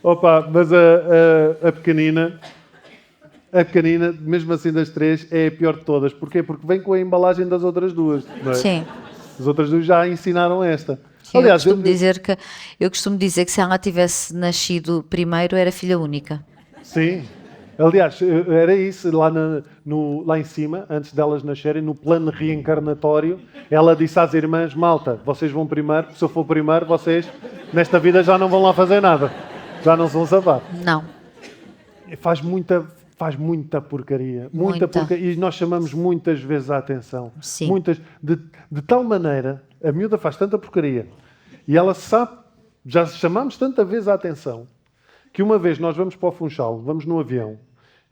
Opa, mas a pequenina a pequenina, mesmo assim das 3, é a pior de todas. Porquê? Porque vem com a embalagem das outras 2. Não é? Sim. As outras 2 já ensinaram esta. Sim, aliás, eu costumo dizer que se ela tivesse nascido primeiro, era filha única. Sim. Aliás, era isso, lá em cima, antes delas nascerem, no plano reencarnatório, ela disse às irmãs, malta, vocês vão primeiro, porque se eu for primeiro, vocês, nesta vida, já não vão lá fazer nada. Já não são safar. Não. Faz muita porcaria. Muita porcaria. E nós chamamos muitas vezes a atenção. Sim. De tal maneira, a miúda faz tanta porcaria, e ela sabe, já chamamos tanta vez a atenção, que uma vez nós vamos para o Funchal, vamos no avião,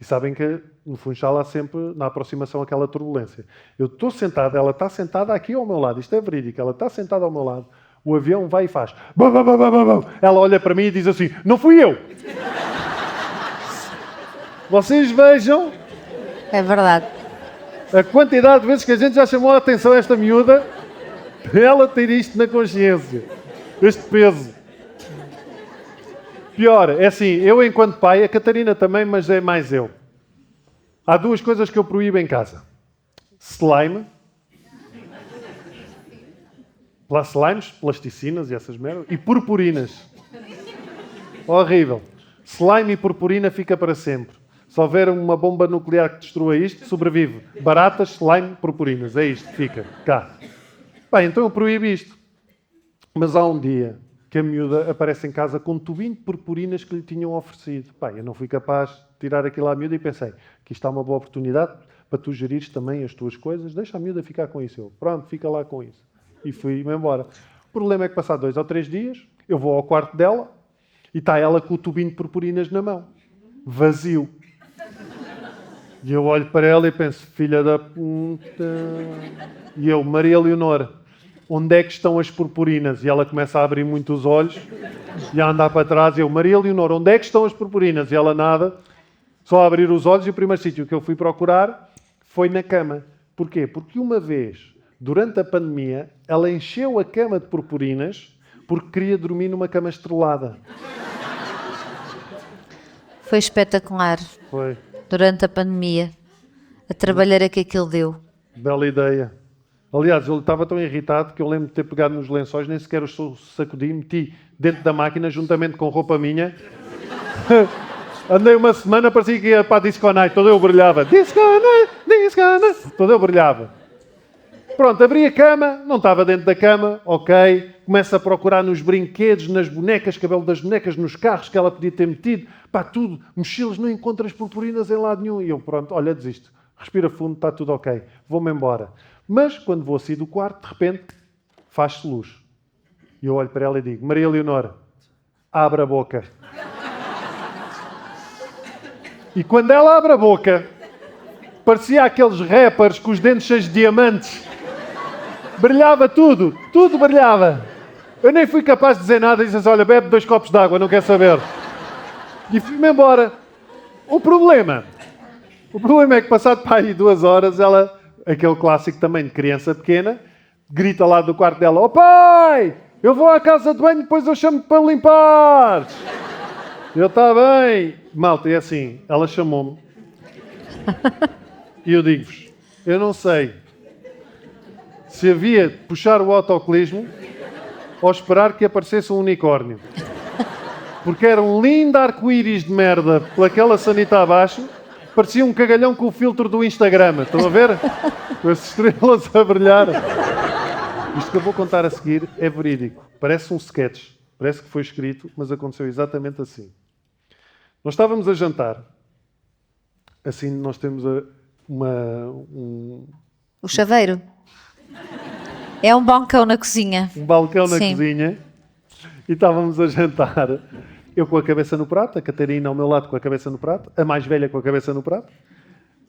e sabem que no Funchal há sempre, na aproximação, aquela turbulência. Eu estou sentado, ela está sentada aqui ao meu lado, isto é verídico, ela está sentada ao meu lado, o avião vai e faz... Bum, bum, bum, bum, bum. Ela olha para mim e diz assim, não fui eu! Vocês vejam... É verdade. A quantidade de vezes que a gente já chamou a atenção a esta miúda, ela ter isto na consciência, este peso. Pior, é assim, eu enquanto pai, a Catarina também, mas é mais eu. Há 2 coisas que eu proíbo em casa. Slime. Slimes, plasticinas e essas merdas. E purpurinas. Horrível. Slime e purpurina fica para sempre. Se houver uma bomba nuclear que destrua isto, sobrevive. Baratas, slime, purpurinas. É isto que fica cá. Bem, então eu proíbo isto. Mas há um dia que a miúda aparece em casa com um tubinho de purpurinas que lhe tinham oferecido. Bem, eu não fui capaz de tirar aquilo à miúda e pensei que isto é uma boa oportunidade para tu gerires também as tuas coisas. Deixa a miúda ficar com isso. Eu, pronto, fica lá com isso. E fui-me embora. O problema é que passado 2 ou 3 dias, eu vou ao quarto dela e está ela com o tubinho de purpurinas na mão. Vazio. E eu olho para ela e penso, filha da puta... E eu, Maria Leonor, onde é que estão as purpurinas? E ela começa a abrir muito os olhos e a andar para trás. E eu, Maria Leonor, onde é que estão as purpurinas? E ela nada, só a abrir os olhos. E o primeiro sítio que eu fui procurar foi na cama. Porquê? Porque uma vez, durante a pandemia, ela encheu a cama de purpurinas porque queria dormir numa cama estrelada. Foi espetacular. Foi. Durante a pandemia. A trabalhar que aquilo deu. Bela ideia. Aliás, ele estava tão irritado que eu lembro de ter pegado nos lençóis, nem sequer os sacudi, meti dentro da máquina, juntamente com roupa minha. Andei uma semana, parecia que ia para a Disco Night, todo eu brilhava. Disco Night, Disco Night, todo eu brilhava. Pronto, abri a cama, não estava dentro da cama, ok. Começo a procurar nos brinquedos, nas bonecas, cabelo das bonecas, nos carros que ela podia ter metido. Pá, tudo, mochilas, não encontras purpurinas em lado nenhum. E eu, pronto, olha, desisto. Respira fundo, está tudo ok. Vou-me embora. Mas, quando vou sair do quarto, de repente, faz-se luz. E eu olho para ela e digo, Maria Leonor, abre a boca. E quando ela abre a boca, parecia aqueles rappers com os dentes cheios de diamantes. Brilhava tudo, tudo brilhava. Eu nem fui capaz de dizer nada e disse assim, olha, bebe 2 copos de água, não quer saber. E fui-me embora. O problema é que passado para aí 2 horas, ela, aquele clássico também de criança pequena, grita lá do quarto dela, ó pai, eu vou à casa de banho, depois eu chamo-te para limpar. Eu, está bem. Malta, é assim, ela chamou-me. E eu digo-vos, eu não sei se havia de puxar o autocolismo ou esperar que aparecesse um unicórnio. Porque era um lindo arco-íris de merda pelaquela sanita abaixo, parecia um cagalhão com o filtro do Instagram. Estão a ver? Com as estrelas a brilhar. Isto que eu vou contar a seguir é verídico. Parece um sketch. Parece que foi escrito, mas aconteceu exatamente assim. Nós estávamos a jantar. Assim, nós temos O chaveiro. É um balcão na cozinha. Um balcão na Sim. cozinha. E estávamos a jantar. Eu com a cabeça no prato, a Catarina ao meu lado com a cabeça no prato, a mais velha com a cabeça no prato,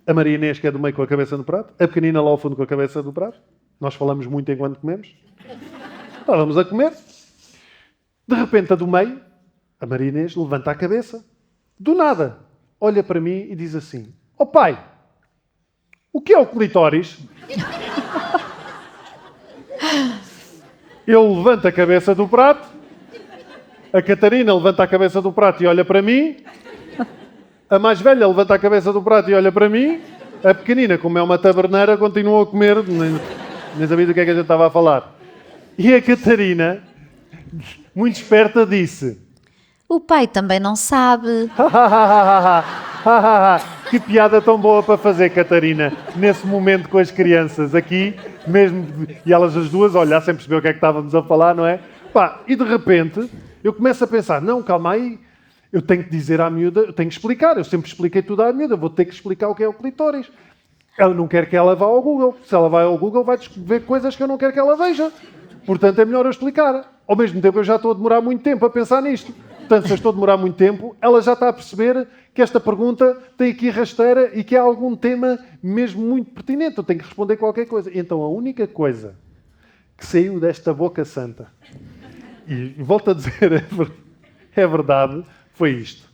a Maria Inês, que é do meio, com a cabeça no prato, a pequenina lá ao fundo com a cabeça no prato. Nós falamos muito enquanto comemos. Estávamos a comer. De repente, a do meio, a Maria Inês, levanta a cabeça. Do nada, olha para mim e diz assim, ó pai, o que é o clitóris? Eu levanto a cabeça do prato, a Catarina levanta a cabeça do prato e olha para mim, A mais velha levanta a cabeça do prato e olha para mim. A pequenina, como é uma taberneira, continua a comer. Nem sabia do que é que a gente estava a falar. E a Catarina, muito esperta, disse... O pai também não sabe. Que piada tão boa para fazer, Catarina, nesse momento com as crianças aqui, mesmo, e elas as duas olhar sem perceber o que é que estávamos a falar, não é? Pá, e de repente, eu começo a pensar, não, calma aí, eu tenho que dizer à miúda, eu tenho que explicar, eu sempre expliquei tudo à miúda, vou ter que explicar o que é o clitóris. Eu não quero que ela vá ao Google, se ela vai ao Google vai ver coisas que eu não quero que ela veja. Portanto, é melhor eu explicar. Ao mesmo tempo, eu já estou a demorar muito tempo a pensar nisto. Portanto, se eu estou a demorar muito tempo, ela já está a perceber que esta pergunta tem aqui rasteira e que há algum tema mesmo muito pertinente. Eu tenho que responder qualquer coisa. Então, a única coisa que saiu desta boca santa, e volto a dizer, é verdade, foi isto.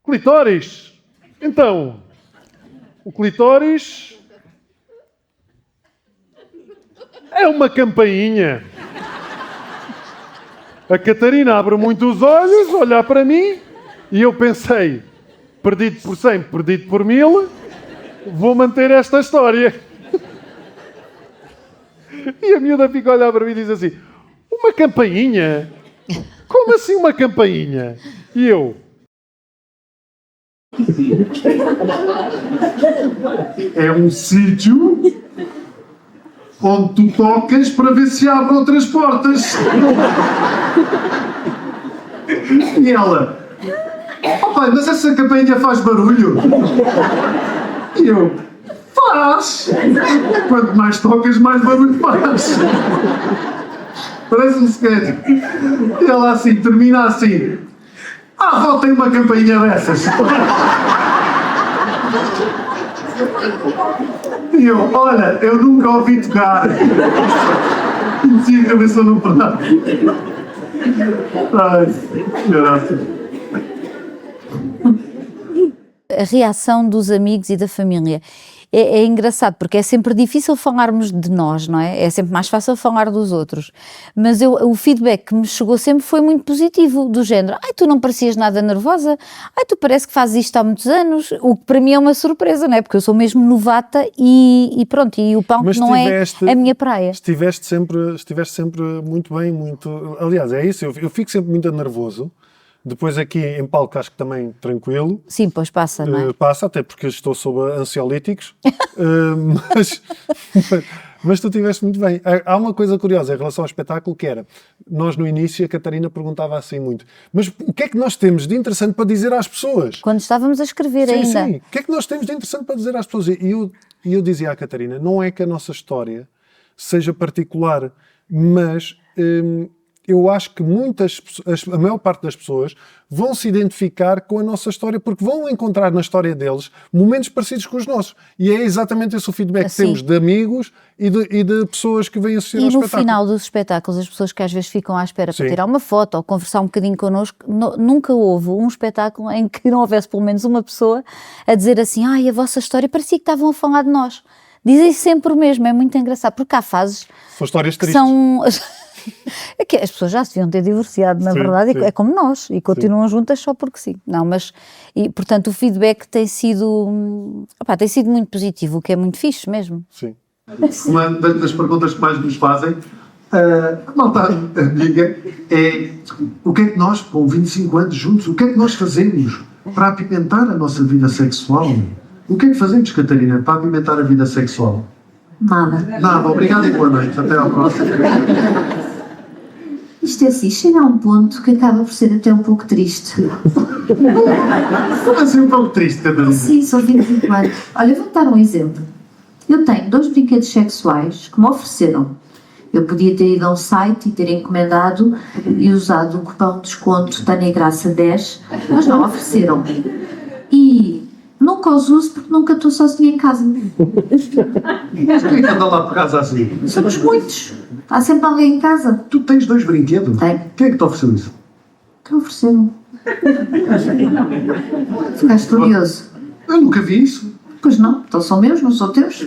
Clitóris! Então, o clitóris é uma campainha. A Catarina abre muito os olhos, olhar para mim, e eu pensei, perdido por 100, perdido por 1000, vou manter esta história. E a miúda fica a olhar para mim e diz assim, uma campainha? Como assim uma campainha? E eu... É um sítio onde tu tocas para ver se abre outras portas. E ela, oh pai, mas essa campainha faz barulho? E eu, faz! Quanto mais tocas, mais barulho faz. Parece um sketch. E ela assim, termina assim, ah, volta aí uma campainha dessas. E eu, olha, eu nunca ouvi tocar. Meti a cabeça no prato. Ai, graças. A reação dos amigos e da família é engraçado, porque é sempre difícil falarmos de nós, não é? É sempre mais fácil falar dos outros. Mas o feedback que me chegou sempre foi muito positivo, do género, ai, tu não parecias nada nervosa, ai, tu parece que fazes isto há muitos anos, o que para mim é uma surpresa, não é? Porque eu sou mesmo novata e pronto, e o palco não é a minha praia. Estiveste sempre muito bem, muito... Aliás, é isso, eu fico sempre muito nervoso. Depois aqui em palco acho que também tranquilo. Sim, pois passa, não é? Passa, até porque estou sob ansiolíticos. Mas tu estiveste muito bem. Há uma coisa curiosa em relação ao espetáculo que era, nós no início a Catarina perguntava assim muito, mas o que é que nós temos de interessante para dizer às pessoas? Quando estávamos a escrever ainda. Sim, o que é que nós temos de interessante para dizer às pessoas? E eu dizia à Catarina, não é que a nossa história seja particular, mas... eu acho que a maior parte das pessoas vão se identificar com a nossa história porque vão encontrar na história deles momentos parecidos com os nossos. E é exatamente esse o feedback que temos de amigos e de pessoas que vêm assistir ao espetáculo. E no final dos espetáculos, as pessoas que às vezes ficam à espera para tirar uma foto ou conversar um bocadinho connosco, nunca houve um espetáculo em que não houvesse pelo menos uma pessoa a dizer assim, ai, a vossa história parecia que estavam a falar de nós. Dizem sempre o mesmo, é muito engraçado, porque há fases são histórias que tristes. São... É que as pessoas já se deviam ter divorciado, na verdade, é como nós, e continuam juntas só porque sim. Não, mas, e, portanto, o feedback tem sido muito positivo, o que é muito fixe mesmo. Sim. Uma das perguntas que mais nos fazem, a malta amiga, é o que é que nós, com 25 anos juntos, o que é que nós fazemos para apimentar a nossa vida sexual? O que é que fazemos, Catarina, para apimentar a vida sexual? Nada, obrigado e boa noite. Até à próxima. Isto é assim, chega a um ponto que acaba por ser até um pouco triste. Como assim um pouco triste, Catarina? Sim, são 25 anos. Olha, vou dar um exemplo. Eu tenho 2 brinquedos sexuais que me ofereceram. Eu podia ter ido a um site e ter encomendado e usado um cupom de desconto Tânia Graça 10, mas não ofereceram. E nunca os uso porque nunca estou sozinha em casa. Mas quem é que anda lá por casa assim? Somos muitos. Há sempre alguém em casa. Tu tens 2 brinquedos? Tenho. Quem é que te ofereceu isso? Que ofereceram? Ficaste curioso? Eu nunca vi isso. Pois não, então são meus, não são teus.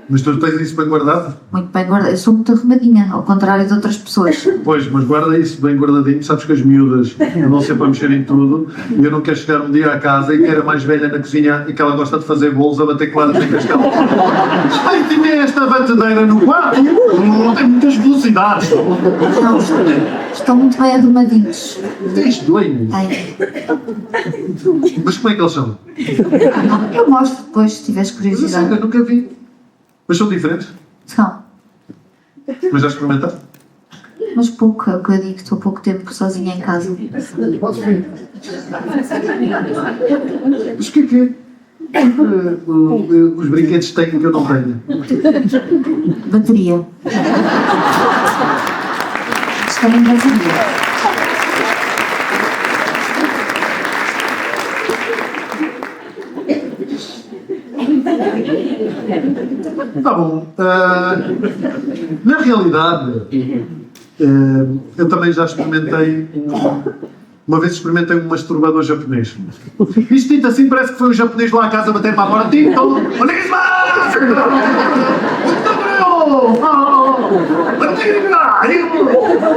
Mas tu tens isso bem guardado? Muito bem guardado. Eu sou muito arrumadinha, ao contrário de outras pessoas. Pois, mas guarda isso bem guardadinho. Sabes que as miúdas andam sempre a mexer em tudo e eu não quero chegar um dia à casa e que era mais velha na cozinha e que ela gosta de fazer bolos a bater claras em castelo. Ai, tinha esta batedeira no quarto. Tem muitas velocidades. Não, estão muito bem arrumadinhos. Tens dois. Tem. Mas como é que eles são? Eu mostro depois, se tiveres Mas eu sei, curiosidade. eu nunca vi. Mas são diferentes? São. Mas já experimentaste? Mas pouco, é o que eu digo, estou pouco tempo sozinha em casa. Mas o que é que é? Os brinquedos têm que eu não tenho. Bateria. Estão em bateria. Tá bom. Na realidade, eu também já experimentei. Uma vez experimentei um masturbador japonês. Isto dito assim parece que foi um japonês lá à casa bater-me à porta. Tito!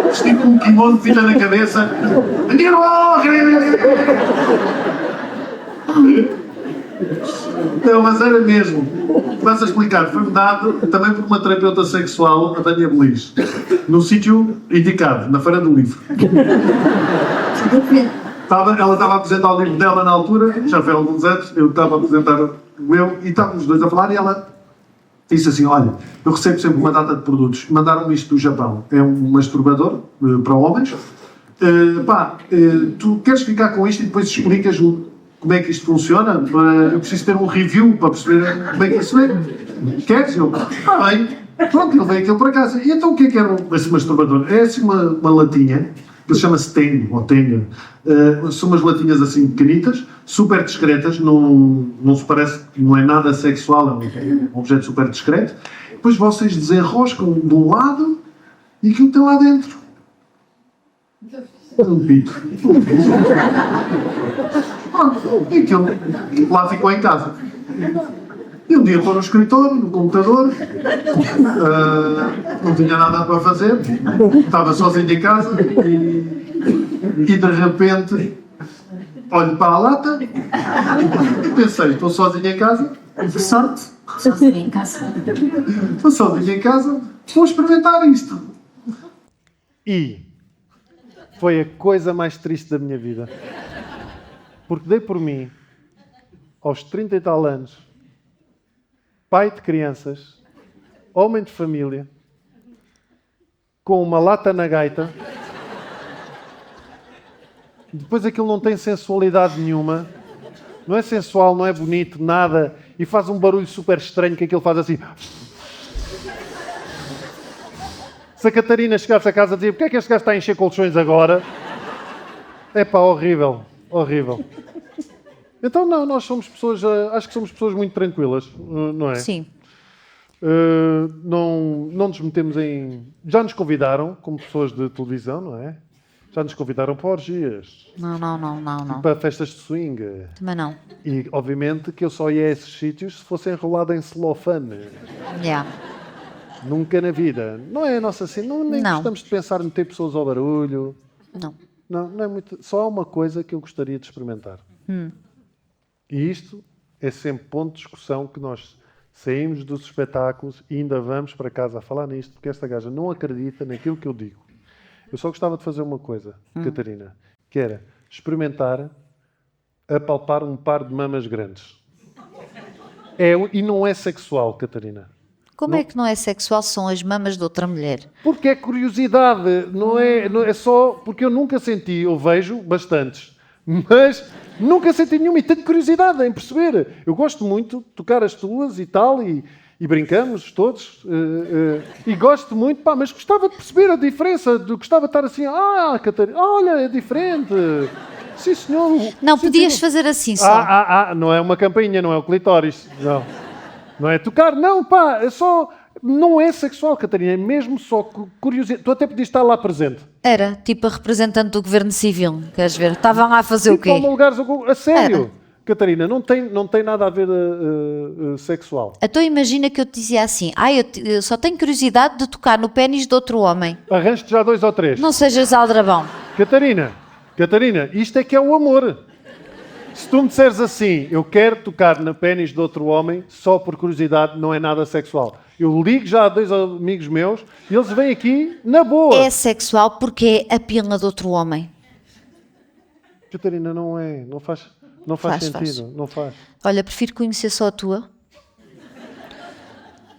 Vestido com um kimono de fita na cabeça. Não, mas era mesmo. Começo a explicar. Foi-me dado também por uma terapeuta sexual, a Tânia Belis, num sítio indicado, na Feira do Livro. Ela estava a apresentar o livro dela na altura, já foi há alguns anos, eu estava a apresentar o meu, e estávamos os dois a falar, e ela disse assim: olha, eu recebo sempre uma data de produtos, mandaram-me isto do Japão, é um masturbador para homens, tu queres ficar com isto e depois explicas como é que isto funciona? Eu preciso ter um review para perceber como é que isso é. Queres? Eu, bem. Pronto, ele veio aquilo para casa. E então o que é era esse masturbador? É assim uma latinha, que chama-se Teng, ou Tenga. São umas latinhas assim pequenitas, super discretas, não se parece, não é nada sexual, é um objeto super discreto. Depois vocês desenroscam de um lado e aquilo tem lá dentro. Um pito. Pronto, e aquilo lá ficou em casa. E um dia estou no escritório, no computador, não tinha nada para fazer, estava sozinho em casa e de repente olho para a lata e pensei: estou sozinho em casa. Que sorte, sozinha em casa. Estou sozinho em casa, vou experimentar isto. E foi a coisa mais triste da minha vida. Porque dei por mim, aos 30 e tal anos, pai de crianças, homem de família, com uma lata na gaita. Depois aquilo não tem sensualidade nenhuma. Não é sensual, não é bonito, nada. E faz um barulho super estranho que aquilo faz assim. Se a Catarina chegasse a casa e dizia: porque é que este gajo está a encher colchões agora? É pá, horrível, horrível. Então não, nós somos pessoas, acho que somos pessoas muito tranquilas, não é? Sim. Não nos metemos em... Já nos convidaram, como pessoas de televisão, não é? Já nos convidaram para orgias. Não. Para festas de swing. Também não. E, obviamente, que eu só ia a esses sítios se fosse enrolado em celofane. Yeah. Nunca na vida. Não é a nossa assim, nem Não. gostamos de pensar em meter pessoas ao barulho. Não. Não é muito... Só há uma coisa que eu gostaria de experimentar. E isto é sempre ponto de discussão que nós saímos dos espetáculos e ainda vamos para casa a falar nisto, porque esta gaja não acredita naquilo que eu digo. Eu só gostava de fazer uma coisa, Catarina, que era experimentar apalpar um par de mamas grandes. E não é sexual, Catarina. Como é que não é sexual se são as mamas de outra mulher? Porque é curiosidade, não é só porque eu nunca senti, eu vejo bastantes, mas nunca senti nenhuma e tenho curiosidade em perceber. Eu gosto muito de tocar as tuas e tal, e brincamos todos, e gosto muito, mas gostava de perceber a diferença, gostava de estar assim: Catarina, olha, é diferente. Sim, senhor. Não, sim, podias senhor. fazer assim só. Não é uma campainha, não é o clitóris, não. Não é tocar, não, é só... Não é sexual, Catarina, é mesmo só curiosidade. Tu até podias estar lá presente. Era, tipo a representante do Governo Civil, queres ver? Estavam lá a fazer o quê? Lugares, a sério. Era. Catarina, não tem nada a ver sexual. Então imagina que eu te dizia assim, eu só tenho curiosidade de tocar no pénis de outro homem. Arranje-te já 2 ou 3. Não sejas aldrabão. Catarina, isto é que é o amor. Se tu me disseres assim, eu quero tocar no pénis de outro homem, só por curiosidade, não é nada sexual. Eu ligo já a 2 amigos meus e eles vêm aqui na boa. É sexual porque é a pila de outro homem. Catarina, não é. Não faz sentido. Não faz. Olha, prefiro conhecer só a tua.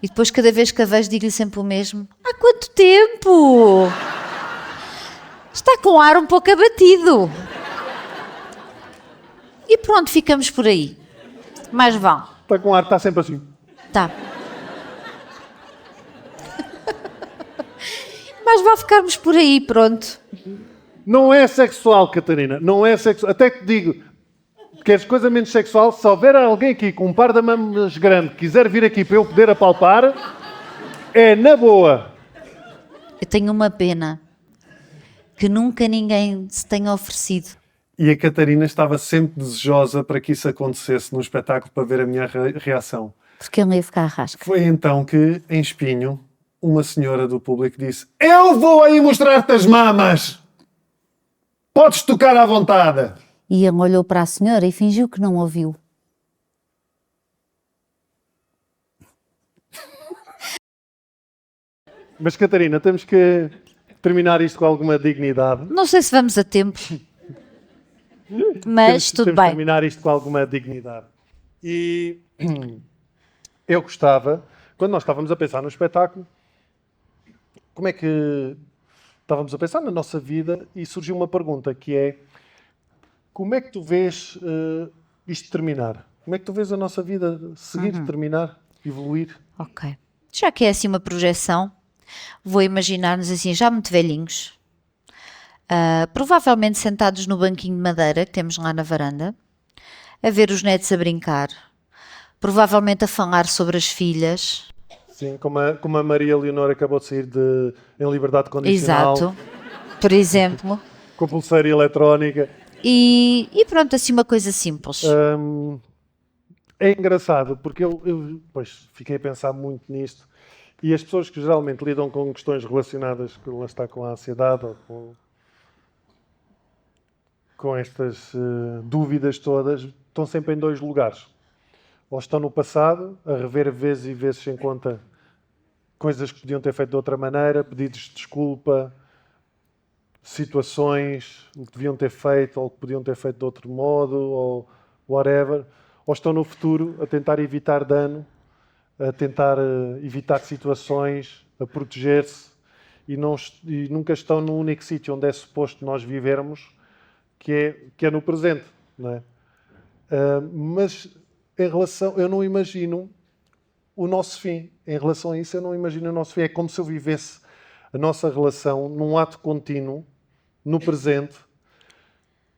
E depois, cada vez que a vejo, digo-lhe sempre o mesmo. Há quanto tempo? Está com ar um pouco abatido. E pronto, ficamos por aí. Mais vão. Está com ar, está sempre assim. Tá. Mas vai ficarmos por aí, pronto. Não é sexual, Catarina. Não é sexual. Até que te digo, queres coisa menos sexual? Se houver alguém aqui com um par de mamas grande que quiser vir aqui para eu poder apalpar, é na boa. Eu tenho uma pena que nunca ninguém se tenha oferecido. E a Catarina estava sempre desejosa para que isso acontecesse no espetáculo, para ver a minha reação. Porque ele ia ficar à rasca. Foi então que, em Espinho, uma senhora do público disse: eu vou aí mostrar-te as mamas! Podes tocar à vontade! E ele olhou para a senhora e fingiu que não ouviu. Mas, Catarina, temos que terminar isto com alguma dignidade. Não sei se vamos a tempo. Mas tudo temos que bem. terminar isto com alguma dignidade. E eu gostava, quando nós estávamos a pensar no espetáculo, como é que estávamos a pensar na nossa vida e surgiu uma pergunta que é: como é que tu vês isto terminar? Como é que tu vês a nossa vida seguir, terminar, evoluir? Ok. Já que é assim uma projeção, vou imaginar-nos assim, já muito velhinhos, provavelmente sentados no banquinho de madeira que temos lá na varanda, a ver os netos a brincar, provavelmente a falar sobre as filhas. Sim, como a Maria Leonor acabou de sair em liberdade condicional. Exato. Por exemplo. Com pulseira eletrónica. E pronto, assim uma coisa simples. É engraçado, porque eu pois, fiquei a pensar muito nisto. E as pessoas que geralmente lidam com questões relacionadas com a ansiedade ou com estas dúvidas todas, estão sempre em 2 lugares. Ou estão no passado, a rever vezes e vezes sem conta coisas que podiam ter feito de outra maneira, pedidos de desculpa, situações, o que deviam ter feito ou o que podiam ter feito de outro modo, ou whatever. Ou estão no futuro a tentar evitar dano, a tentar evitar situações, a proteger-se e nunca estão no único sítio onde é suposto nós vivermos, que é no presente, não é? Mas eu não imagino o nosso fim. Em relação a isso, eu não imagino o nosso fim. É como se eu vivesse a nossa relação num ato contínuo, no presente,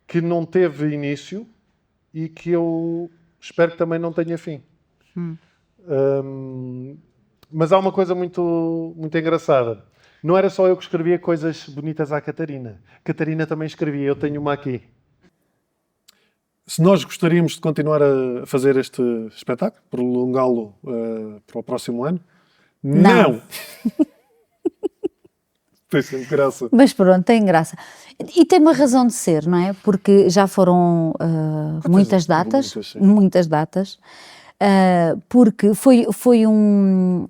que não teve início e que eu espero que também não tenha fim. Mas há uma coisa muito, muito engraçada. Não era só eu que escrevia coisas bonitas à Catarina. Catarina também escrevia. Eu tenho uma aqui. Se nós gostaríamos de continuar a fazer este espetáculo, prolongá-lo para o próximo ano, não! Tem sempre graça. Mas pronto, tem graça. E tem uma razão de ser, não é? Porque já foram muitas datas. Porque foi um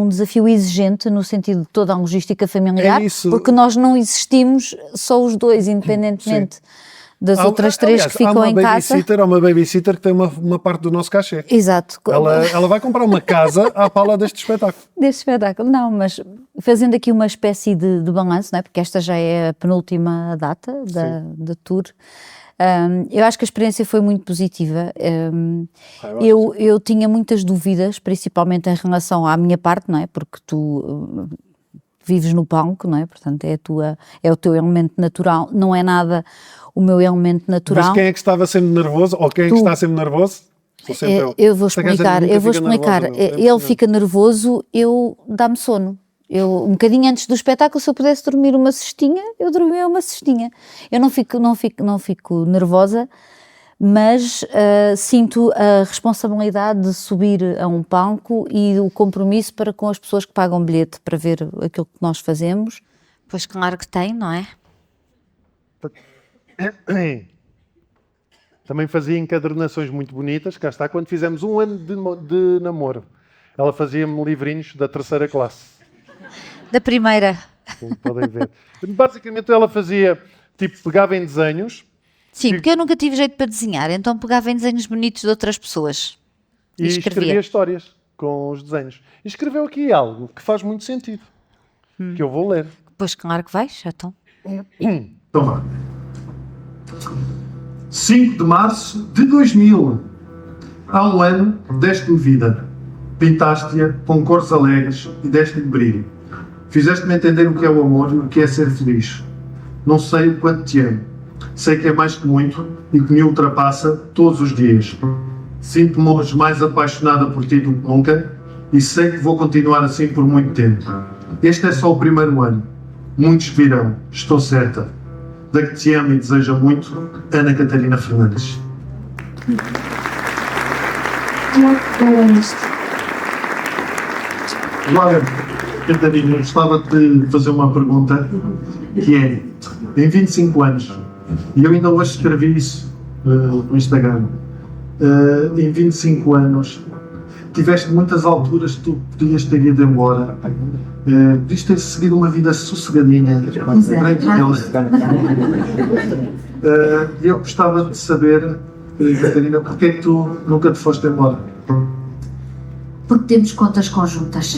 desafio exigente no sentido de toda a logística familiar, porque nós não existimos só os 2, independentemente das outras 3 que ficam em casa. Há uma babysitter que tem uma parte do nosso cachê. Exato. Ela vai comprar uma casa à pala deste espetáculo. Não, mas fazendo aqui uma espécie de balanço, não é? Porque esta já é a penúltima data da tour. Eu acho que a experiência foi muito positiva. Eu tinha muitas dúvidas, principalmente em relação à minha parte, não é? Porque tu vives no palco, não é? Portanto, é o teu elemento natural, não é nada o meu elemento natural. Mas quem é que estava sempre nervoso? Ou quem é que está sempre nervoso? Sou sempre eu vou explicar. Ele fica nervoso, dá-me sono. Um bocadinho antes do espetáculo, se eu pudesse dormir uma cestinha, eu dormia uma cestinha. Eu não fico nervosa, mas sinto a responsabilidade de subir a um palco e o compromisso para com as pessoas que pagam bilhete para ver aquilo que nós fazemos. Pois claro que tem, não é? Também fazia encadernações muito bonitas, cá está, quando fizemos 1 ano de namoro. Ela fazia-me livrinhos da 3ª classe. Da primeira. Como podem ver. Basicamente ela fazia, tipo, pegava em desenhos Sim, porque eu nunca tive jeito para desenhar, então pegava em desenhos bonitos de outras pessoas e escrevia histórias com os desenhos. E escreveu aqui algo que faz muito sentido, que eu vou ler. Pois claro que vais, então. Então vá. 5 de março de 2000. Há um ano deste-me vida. Pintaste-a com cores alegres e deste-lhe brilho. Fizeste-me entender o que é o amor e o que é ser feliz. Não sei o quanto te amo. Sei que é mais que muito e que me ultrapassa todos os dias. Sinto-me hoje mais apaixonada por ti do que nunca e sei que vou continuar assim por muito tempo. Este é só o primeiro ano. Muitos virão, estou certa. Da que te amo e deseja muito, Ana Catarina Fernandes. Agora, Catarina, eu gostava de fazer uma pergunta que é, em 25 anos, e eu ainda hoje escrevi isso no Instagram, em 25 anos, tiveste muitas alturas que tu podias ter ido embora, podias ter seguido uma vida sossegadinha, e eu gostava de saber, Catarina, porque é que tu nunca te foste embora? Porque temos contas conjuntas.